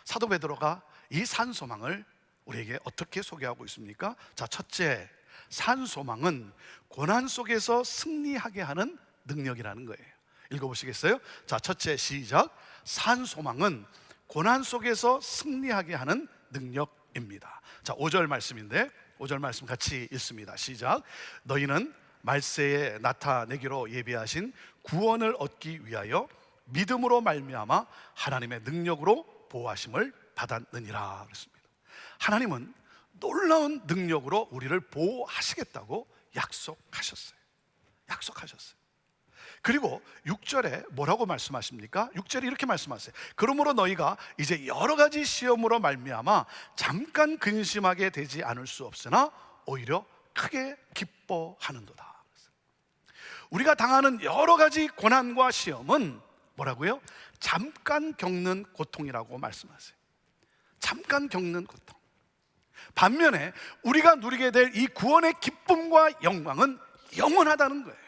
사도 베드로가 이 산소망을 우리에게 어떻게 소개하고 있습니까? 자, 첫째, 산소망은 고난 속에서 승리하게 하는 능력이라는 거예요. 읽어보시겠어요? 자, 첫째, 시작. 산소망은 고난 속에서 승리하게 하는 능력입니다. 자, 5절 말씀인데 5절 말씀 같이 읽습니다. 시작. 너희는 말세에 나타내기로 예비하신 구원을 얻기 위하여 믿음으로 말미암아 하나님의 능력으로 보호하심을 받았느니라 그랬습니다. 하나님은 놀라운 능력으로 우리를 보호하시겠다고 약속하셨어요. 그리고 6절에 뭐라고 말씀하십니까? 6절에 이렇게 말씀하세요. 그러므로 너희가 이제 여러 가지 시험으로 말미암아 잠깐 근심하게 되지 않을 수 없으나 오히려 크게 기뻐하는도다. 우리가 당하는 여러 가지 고난과 시험은 뭐라고요? 잠깐 겪는 고통이라고 말씀하세요. 잠깐 겪는 고통. 반면에 우리가 누리게 될 이 구원의 기쁨과 영광은 영원하다는 거예요.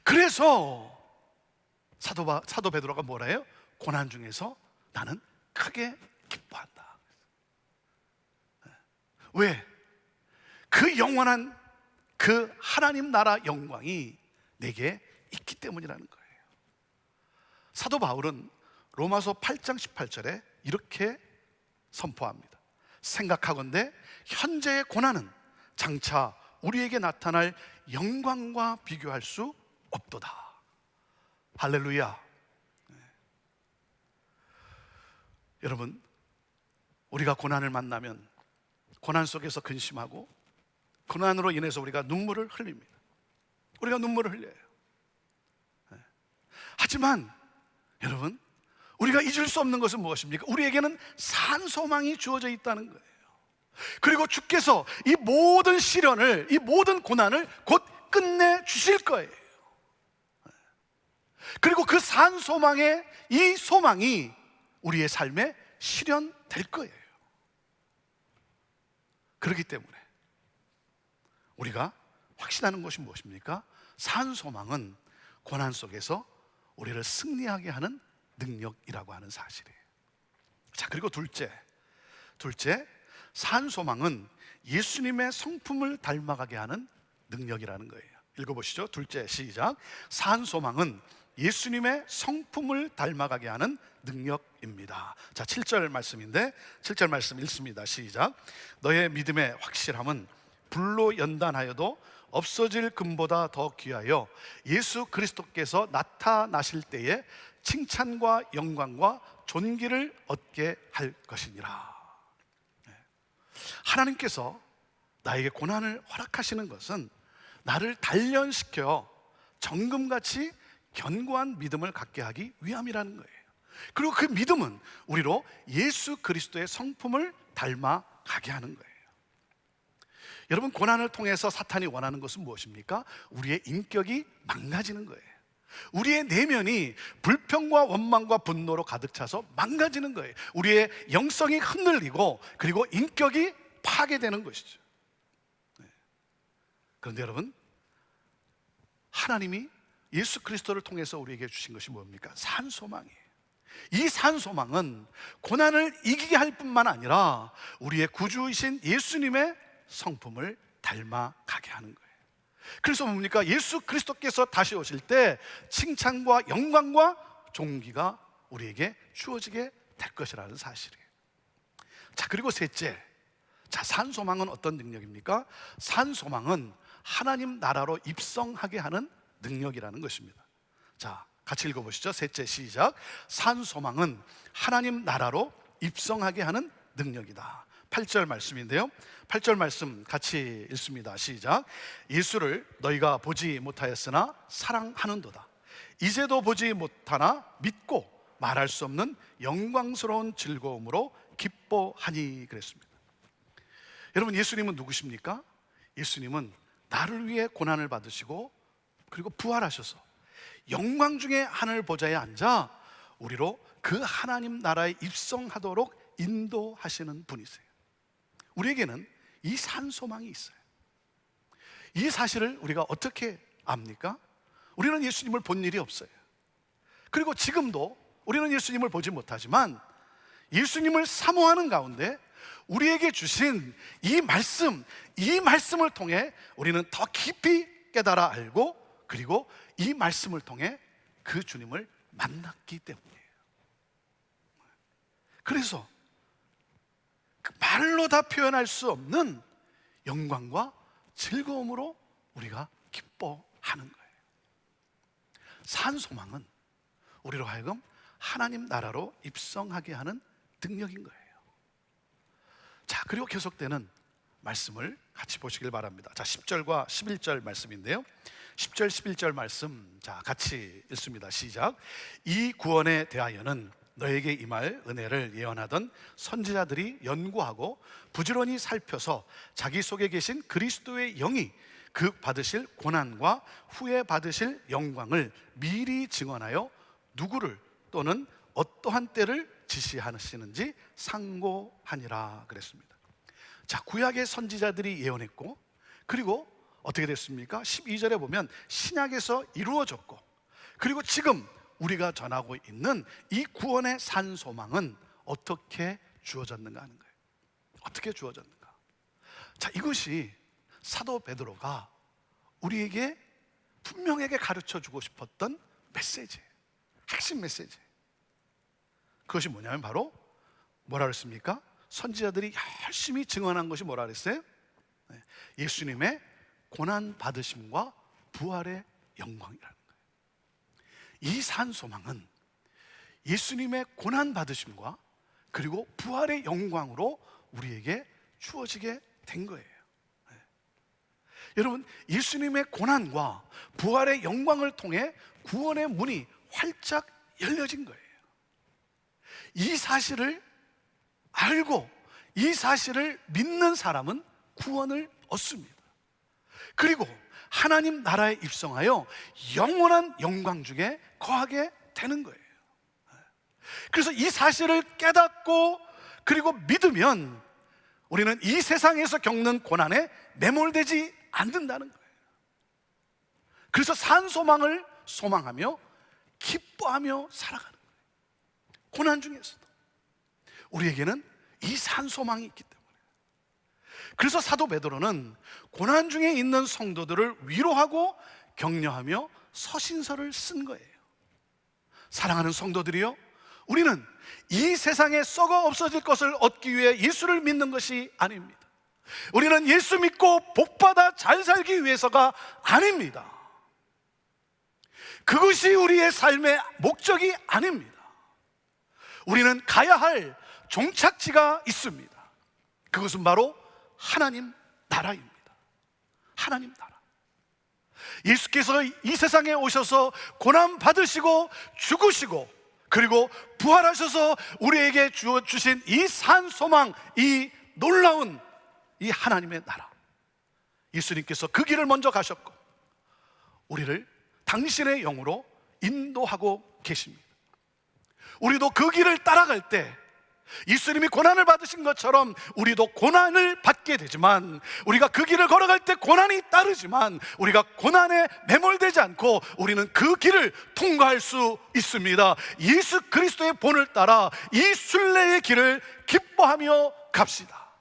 그래서 사도 베드로가 뭐라 해요? 고난 중에서 나는 크게 기뻐한다. 왜? 그 영원한 그 하나님 나라 영광이 내게 있기 때문이라는 거예요. 사도 바울은 로마서 8장 18절에 이렇게 선포합니다. 생각하건대 현재의 고난은 장차 우리에게 나타날 영광과 비교할 수 없도다. 할렐루야. 여러분, 우리가 고난을 만나면 고난 속에서 근심하고 고난으로 인해서 우리가 눈물을 흘립니다. 우리가 눈물을 흘려요. 하지만 여러분, 우리가 잊을 수 없는 것은 무엇입니까? 우리에게는 산소망이 주어져 있다는 거예요. 그리고 주께서 이 모든 시련을, 이 모든 고난을 곧 끝내 주실 거예요. 그리고 그 산소망의 이 소망이 우리의 삶에 실현될 거예요. 그렇기 때문에 우리가 확신하는 것이 무엇입니까? 산소망은 고난 속에서 우리를 승리하게 하는 능력이라고 하는 사실이에요. 자, 그리고 둘째, 산소망은 예수님의 성품을 닮아가게 하는 능력이라는 거예요. 읽어보시죠. 둘째, 시작. 산소망은 예수님의 성품을 닮아가게 하는 능력입니다. 자, 7절 말씀인데 7절 말씀 읽습니다. 시작. 너의 믿음의 확실함은 불로 연단하여도 없어질 금보다 더 귀하여 예수 그리스도께서 나타나실 때에 칭찬과 영광과 존귀를 얻게 할 것이니라. 하나님께서 나에게 고난을 허락하시는 것은 나를 단련시켜 정금같이 견고한 믿음을 갖게 하기 위함이라는 거예요. 그리고 그 믿음은 우리로 예수 그리스도의 성품을 닮아가게 하는 거예요. 여러분, 고난을 통해서 사탄이 원하는 것은 무엇입니까? 우리의 인격이 망가지는 거예요. 우리의 내면이 불평과 원망과 분노로 가득 차서 망가지는 거예요. 우리의 영성이 흔들리고 그리고 인격이 파괴되는 것이죠. 그런데 여러분, 하나님이 예수 그리스도를 통해서 우리에게 주신 것이 뭡니까? 산소망이에요. 이 산소망은 고난을 이기게 할 뿐만 아니라 우리의 구주이신 예수님의 성품을 닮아가게 하는 거예요. 그래서 뭡니까? 예수 그리스도께서 다시 오실 때 칭찬과 영광과 존귀가 우리에게 주어지게 될 것이라는 사실이에요. 자, 그리고 셋째, 자, 산소망은 어떤 능력입니까? 산소망은 하나님 나라로 입성하게 하는 능력이라는 것입니다. 자, 같이 읽어보시죠. 셋째, 시작. 산소망은 하나님 나라로 입성하게 하는 능력이다. 8절 말씀인데요, 8절 말씀 같이 읽습니다. 시작. 예수를 너희가 보지 못하였으나 사랑하는도다. 이제도 보지 못하나 믿고 말할 수 없는 영광스러운 즐거움으로 기뻐하니 그랬습니다. 여러분, 예수님은 누구십니까? 예수님은 나를 위해 고난을 받으시고 그리고 부활하셔서 영광 중에 하늘 보좌에 앉아 우리로 그 하나님 나라에 입성하도록 인도하시는 분이세요. 우리에게는 이 산소망이 있어요. 이 사실을 우리가 어떻게 압니까? 우리는 예수님을 본 일이 없어요. 그리고 지금도 우리는 예수님을 보지 못하지만 예수님을 사모하는 가운데 우리에게 주신 이 말씀을 통해 우리는 더 깊이 깨달아 알고 그리고 이 말씀을 통해 그 주님을 만났기 때문이에요. 그래서 그 말로 다 표현할 수 없는 영광과 즐거움으로 우리가 기뻐하는 거예요. 산소망은 우리로 하여금 하나님 나라로 입성하게 하는 능력인 거예요. 자, 그리고 계속되는 말씀을 같이 보시길 바랍니다. 자, 10절과 11절 말씀인데요, 10절 11절 말씀, 자, 같이 읽습니다. 시작. 이 구원에 대하여는 너에게 임할 은혜를 예언하던 선지자들이 연구하고 부지런히 살펴서 자기 속에 계신 그리스도의 영이 그 받으실 고난과 후에 받으실 영광을 미리 증언하여 누구를 또는 어떠한 때를 지시하시는지 상고하니라 그랬습니다. 자, 구약의 선지자들이 예언했고 그리고 어떻게 됐습니까? 12절에 보면 신약에서 이루어졌고 그리고 지금 우리가 전하고 있는 이 구원의 산소망은 어떻게 주어졌는가 하는 거예요. 어떻게 주어졌는가? 자, 이것이 사도 베드로가 우리에게 분명하게 가르쳐 주고 싶었던 메시지예요. 핵심 메시지. 그것이 뭐냐면 바로 뭐라 그랬습니까? 선지자들이 열심히 증언한 것이 뭐라 그랬어요? 예수님의 고난 받으심과 부활의 영광이라는 거예요. 이 산소망은 예수님의 고난 받으심과 그리고 부활의 영광으로 우리에게 주어지게 된 거예요. 여러분, 예수님의 고난과 부활의 영광을 통해 구원의 문이 활짝 열려진 거예요. 이 사실을 알고 이 사실을 믿는 사람은 구원을 얻습니다. 그리고 하나님 나라에 입성하여 영원한 영광 중에 거하게 되는 거예요. 그래서 이 사실을 깨닫고 그리고 믿으면 우리는 이 세상에서 겪는 고난에 매몰되지 않는다는 거예요. 그래서 산소망을 소망하며 기뻐하며 살아가는 거예요. 고난 중에서도 우리에게는 이 산소망이 있기 때문에. 그래서 사도 베드로는 고난 중에 있는 성도들을 위로하고 격려하며 서신서를 쓴 거예요. 사랑하는 성도들이요, 우리는 이 세상에 썩어 없어질 것을 얻기 위해 예수를 믿는 것이 아닙니다. 우리는 예수 믿고 복받아 잘 살기 위해서가 아닙니다. 그것이 우리의 삶의 목적이 아닙니다. 우리는 가야 할 종착지가 있습니다. 그것은 바로 하나님 나라입니다. 하나님 나라. 예수께서 이 세상에 오셔서 고난 받으시고 죽으시고 그리고 부활하셔서 우리에게 주신 이 산 소망, 이 놀라운 이 하나님의 나라, 예수님께서 그 길을 먼저 가셨고 우리를 당신의 영으로 인도하고 계십니다. 우리도 그 길을 따라갈 때 예수님이 고난을 받으신 것처럼 우리도 고난을 받게 되지만, 우리가 그 길을 걸어갈 때 고난이 따르지만 우리가 고난에 매몰되지 않고 우리는 그 길을 통과할 수 있습니다. 예수 그리스도의 본을 따라 이 순례의 길을 기뻐하며 갑시다.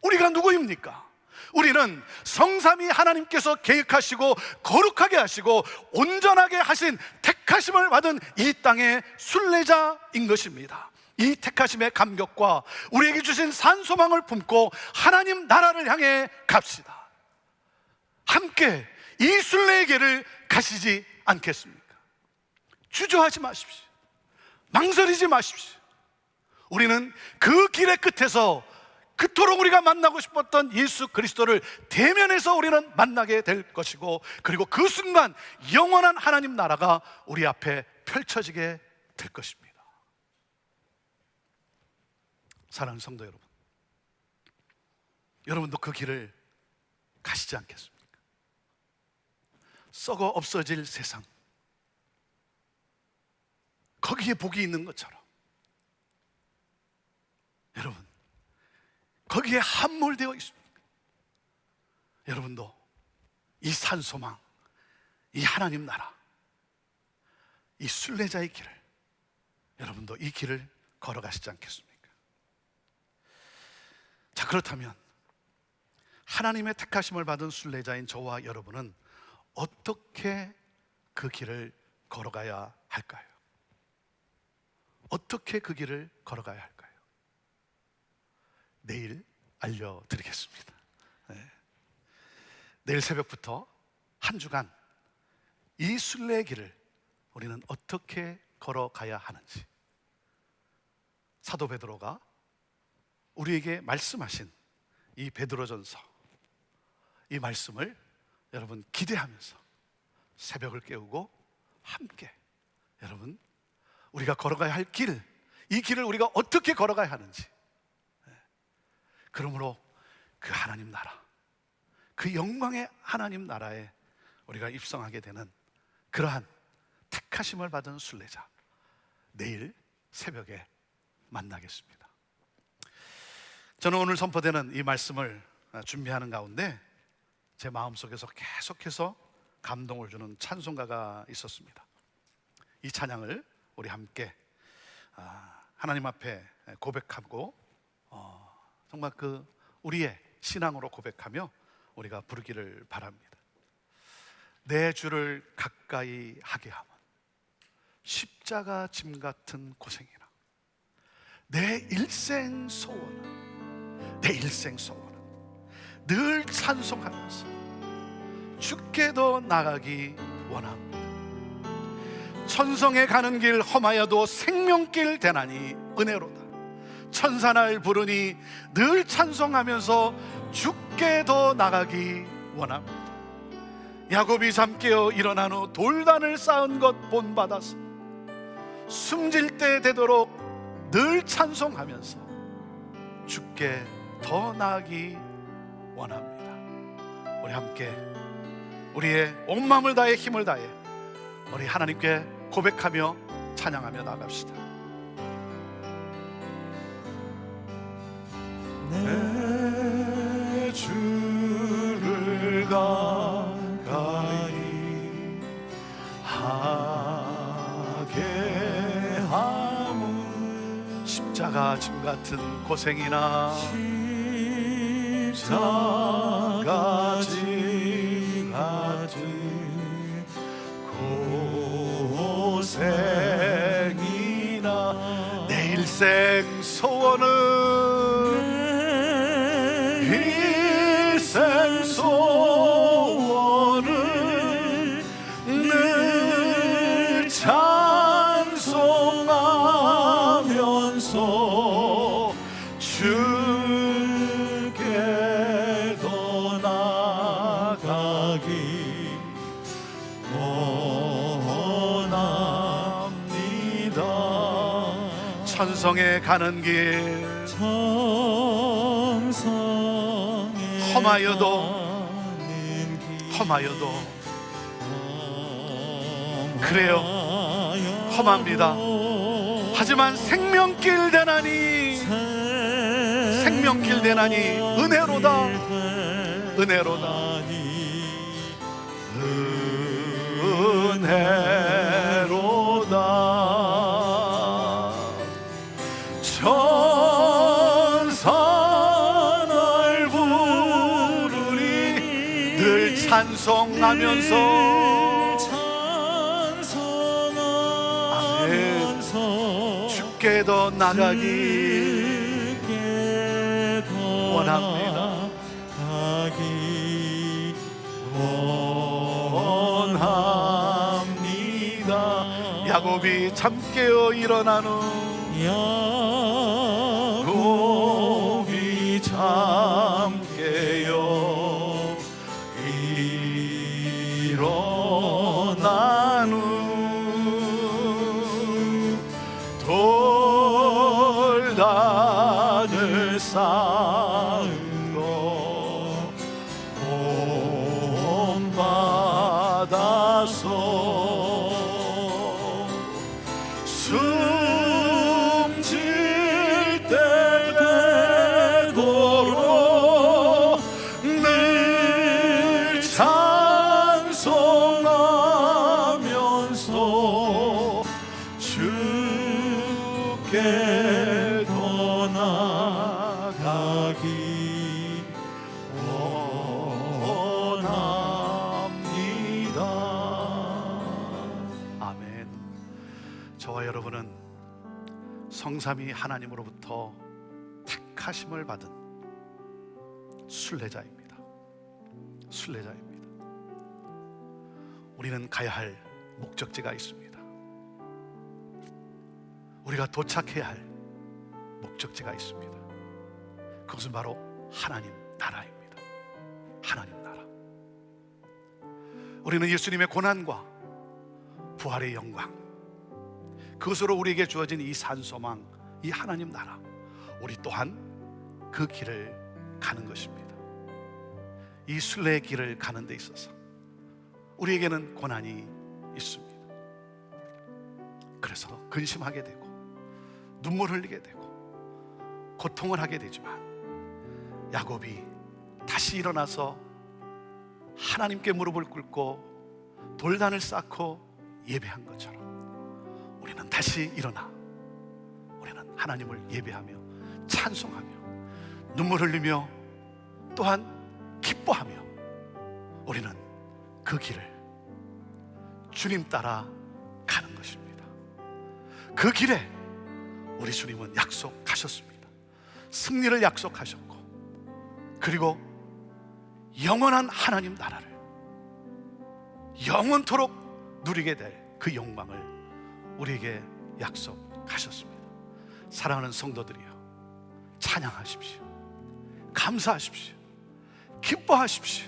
우리가 누구입니까? 우리는 성삼위 하나님께서 계획하시고 거룩하게 하시고 온전하게 하신 택하심을 받은 이 땅의 순례자인 것입니다. 이 택하심의 감격과 우리에게 주신 산소망을 품고 하나님 나라를 향해 갑시다. 함께 이 순례의 길을 가시지 않겠습니까? 주저하지 마십시오. 망설이지 마십시오. 우리는 그 길의 끝에서 그토록 우리가 만나고 싶었던 예수 그리스도를 대면해서 우리는 만나게 될 것이고, 그리고 그 순간 영원한 하나님 나라가 우리 앞에 펼쳐지게 될 것입니다. 사랑하는 성도 여러분, 여러분도 그 길을 가시지 않겠습니까? 썩어 없어질 세상, 거기에 복이 있는 것처럼 여러분, 거기에 함몰되어 있습니다. 여러분도 이 산소망, 이 하나님 나라, 이 순례자의 길을, 여러분도 이 길을 걸어가시지 않겠습니까? 자, 그렇다면 하나님의 택하심을 받은 순례자인 저와 여러분은 어떻게 그 길을 걸어가야 할까요? 어떻게 그 길을 걸어가야 할까요? 내일 알려드리겠습니다. 네. 내일 새벽부터 한 주간 이 순례의 길을 우리는 어떻게 걸어가야 하는지, 사도 베드로가 우리에게 말씀하신 이 베드로전서, 이 말씀을 여러분 기대하면서 새벽을 깨우고 함께 여러분 우리가 걸어가야 할 길, 이 길을 우리가 어떻게 걸어가야 하는지, 그러므로 그 하나님 나라, 그 영광의 하나님 나라에 우리가 입성하게 되는 그러한 택하심을 받은 순례자, 내일 새벽에 만나겠습니다. 저는 오늘 선포되는 이 말씀을 준비하는 가운데 제 마음속에서 계속해서 감동을 주는 찬송가가 있었습니다. 이 찬양을 우리 함께 하나님 앞에 고백하고 정말 그 우리의 신앙으로 고백하며 우리가 부르기를 바랍니다. 내 주를 가까이 하게 하면 십자가 짐 같은 고생이라 내 일생 소원은 늘 찬송하면서 주께도 나가기 원합니다. 천성에 가는 길 험하여도 생명길 되나니 은혜로다. 천사날 부르니 늘 찬송하면서 주께도 나가기 원합니다. 야곱이 잠깨어 일어난 후 돌단을 쌓은 것 본받아서 숨질 때 되도록 늘 찬송하면서 주께 더 나아가기 원합니다. 우리 함께 우리의 온 마음을 다해 힘을 다해 우리 하나님께 고백하며 찬양하며 나갑시다. 내 주를 가까이 하게 하무 십자가 짐 같은 고생이나 십자가 짐 같은 고생이나 내 일생 소원은 천성에 가는 길 정성에 험하여도 그래요, 험합니다. 하지만 생명길 되나니 은혜로다. 천사를 부르니 늘 찬송하면서 주께 더 나가기 원합니다. 야곱이 잠깨어 일어나는 야곱이 잠깨어 일어나는 돌단을 쌓으러 본받아서 숨질 때 되도록 늘 찬송하면서 주께 더 나가기 원합니다. 아멘. 저와 여러분은 성삼위 하나님으로부터 택하심을 받은 순례자입니다. 우리는 가야 할 목적지가 있습니다. 우리가 도착해야 할 목적지가 있습니다. 그것은 바로 하나님 나라입니다. 하나님 나라. 우리는 예수님의 고난과 부활의 영광, 그것으로 우리에게 주어진 이 산소망, 이 하나님 나라, 우리 또한 그 길을 가는 것입니다. 이 순례의 길을 가는 데 있어서 우리에게는 고난이 있습니다. 그래서 근심하게 되고 눈물 흘리게 되고 고통을 하게 되지만, 야곱이 다시 일어나서 하나님께 무릎을 꿇고 돌단을 쌓고 예배한 것처럼 우리는 다시 일어나 우리는 하나님을 예배하며 찬송하며 눈물 흘리며 또한 기뻐하며 우리는 그 길을 주님 따라 가는 것입니다. 그 길에 우리 주님은 약속하셨습니다. 승리를 약속하셨고, 그리고 영원한 하나님 나라를 영원토록 누리게 될 그 영광을 우리에게 약속하셨습니다. 사랑하는 성도들이여, 찬양하십시오. 감사하십시오. 기뻐하십시오.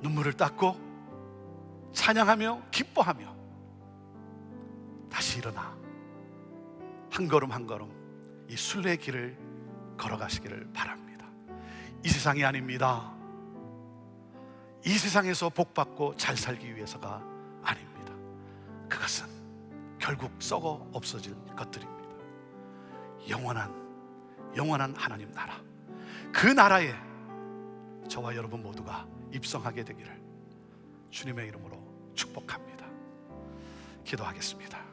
눈물을 닦고 찬양하며 기뻐하며 다시 일어나 한 걸음 한 걸음 이 순례의 길을 걸어가시기를 바랍니다. 이 세상이 아닙니다. 이 세상에서 복받고 잘 살기 위해서가 아닙니다. 그것은 결국 썩어 없어질 것들입니다. 영원한 하나님 나라, 그 나라에 저와 여러분 모두가 입성하게 되기를 주님의 이름으로 축복합니다. 기도하겠습니다.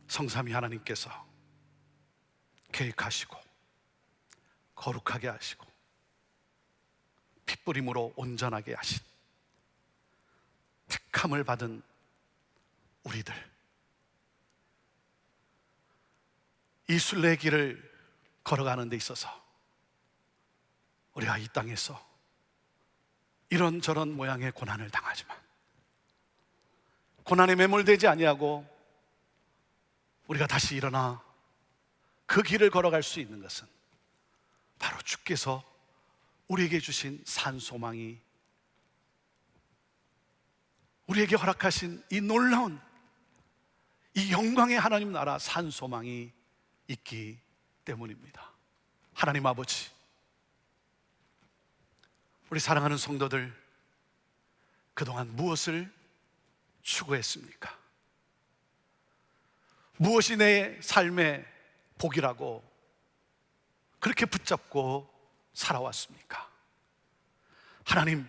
성삼위 하나님께서 계획하시고 거룩하게 하시고 핏부림으로 온전하게 하신 택함을 받은 우리들, 이 순례의 길을 걸어가는 데 있어서 우리가 이 땅에서 이런저런 모양의 고난을 당하지만 고난에 매몰되지 아니하고 우리가 다시 일어나 그 길을 걸어갈 수 있는 것은 바로 주께서 우리에게 주신 산소망이 우리에게 허락하신 이 놀라운 이 영광의 하나님 나라 산 소망이 있기 때문입니다. 하나님 아버지, 우리 사랑하는 성도들 그동안 무엇을 추구했습니까? 무엇이 내 삶의 복이라고 그렇게 붙잡고 살아왔습니까? 하나님,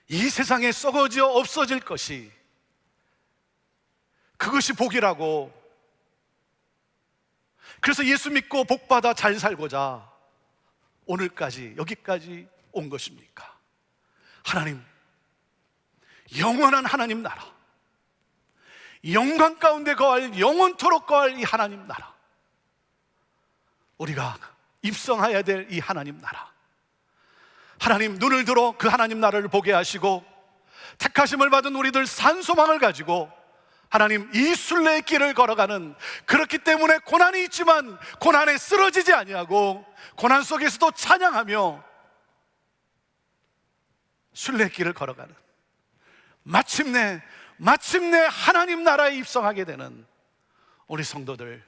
이 세상에 썩어져 없어질 것이 그것이 복이라고, 그래서 예수 믿고 복받아 잘 살고자 오늘까지 여기까지 온 것입니까? 하나님, 영원한 하나님 나라, 영광 가운데 거할, 영원토록 거할 이 하나님 나라, 우리가 입성해야 될 이 하나님 나라, 하나님, 눈을 들어 그 하나님 나라를 보게 하시고 택하심을 받은 우리들 산소망을 가지고 하나님, 이 순례의 길을 걸어가는, 그렇기 때문에 고난이 있지만 고난에 쓰러지지 아니하고 고난 속에서도 찬양하며 순례의 길을 걸어가는, 마침내 하나님 나라에 입성하게 되는 우리 성도들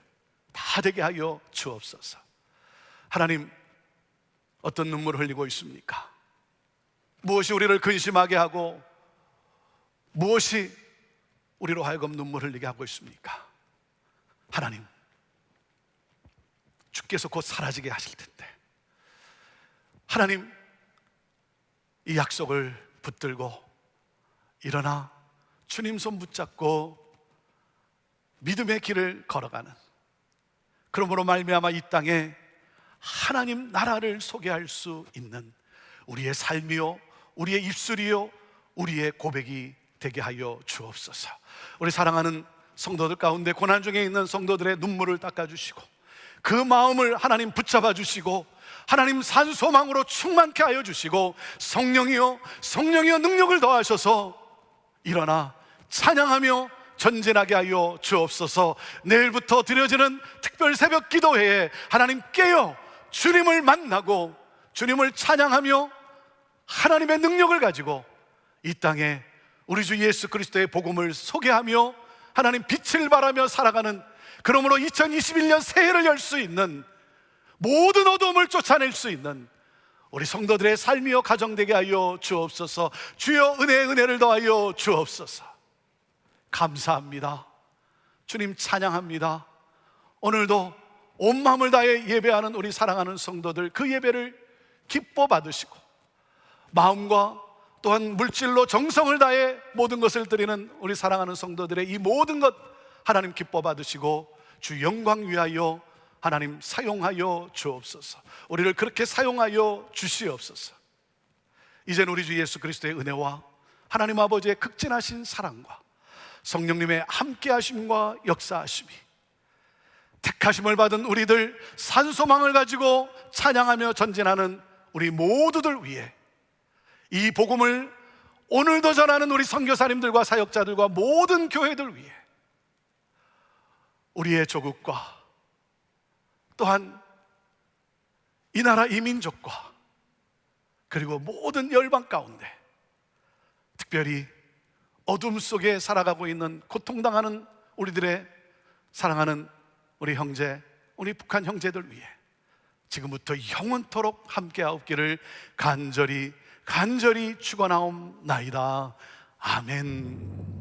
다 되게 하여 주옵소서. 하나님, 어떤 눈물을 흘리고 있습니까? 무엇이 우리를 근심하게 하고 무엇이 우리로 하여금 눈물 흘리게 하고 있습니까? 하나님, 주께서 곧 사라지게 하실 텐데 하나님, 이 약속을 붙들고 일어나 주님 손 붙잡고 믿음의 길을 걸어가는, 그러므로 말미암아 이 땅에 하나님 나라를 소개할 수 있는 우리의 삶이요, 우리의 입술이요, 우리의 고백이 되게 하여 주옵소서. 우리 사랑하는 성도들 가운데 고난 중에 있는 성도들의 눈물을 닦아주시고 그 마음을 하나님 붙잡아 주시고 하나님 산소망으로 충만케 하여 주시고 성령이여 능력을 더하셔서 일어나 찬양하며 전진하게 하여 주옵소서. 내일부터 드려지는 특별 새벽 기도회에 하나님 깨어 주님을 만나고 주님을 찬양하며 하나님의 능력을 가지고 이 땅에 우리 주 예수 그리스도의 복음을 소개하며 하나님 빛을 발하며 살아가는, 그러므로 2021년 새해를 열 수 있는, 모든 어두움을 쫓아낼 수 있는 우리 성도들의 삶이여 가정되게 하여 주옵소서. 주여 은혜를 더하여 주옵소서. 감사합니다. 주님 찬양합니다. 오늘도 온 마음을 다해 예배하는 우리 사랑하는 성도들, 그 예배를 기뻐 받으시고 마음과 또한 물질로 정성을 다해 모든 것을 드리는 우리 사랑하는 성도들의 이 모든 것 하나님 기뻐 받으시고 주 영광 위하여 하나님 사용하여 주옵소서. 우리를 그렇게 사용하여 주시옵소서. 이제는 우리 주 예수 그리스도의 은혜와 하나님 아버지의 극진하신 사랑과 성령님의 함께하심과 역사하심이 택하심을 받은 우리들 산소망을 가지고 찬양하며 전진하는 우리 모두들 위해, 이 복음을 오늘도 전하는 우리 선교사님들과 사역자들과 모든 교회들 위해, 우리의 조국과 또한 이 나라 이 민족과 그리고 모든 열방 가운데, 특별히 어둠 속에 살아가고 있는 고통당하는 우리들의 사랑하는 우리 형제, 우리 북한 형제들 위해 지금부터 영원토록 함께하옵기를 간절히 축원하옵나이다. 아멘.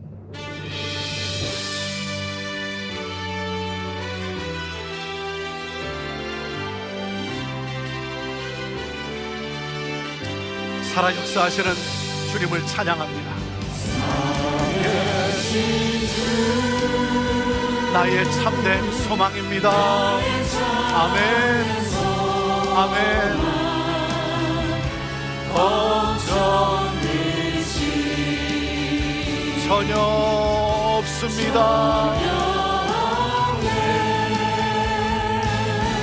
살아 역사하시는 주님을 찬양합니다. 나의 참된 소망입니다. 아멘. 아멘. 전혀 없습니다.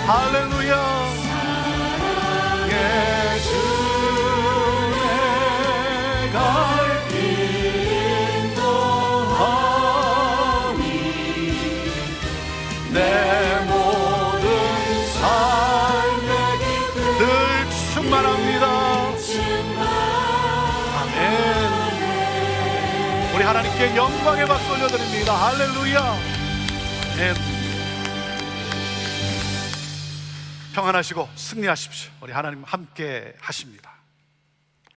할렐루야. 예수의 갈 인도하니 내 모든 삶에 늘 충만합니다. 아멘. 우리 하나님께 영광의 박수 올려드립니다. 할렐루야. 아멘. 평안하시고 승리하십시오. 우리 하나님 함께 하십니다.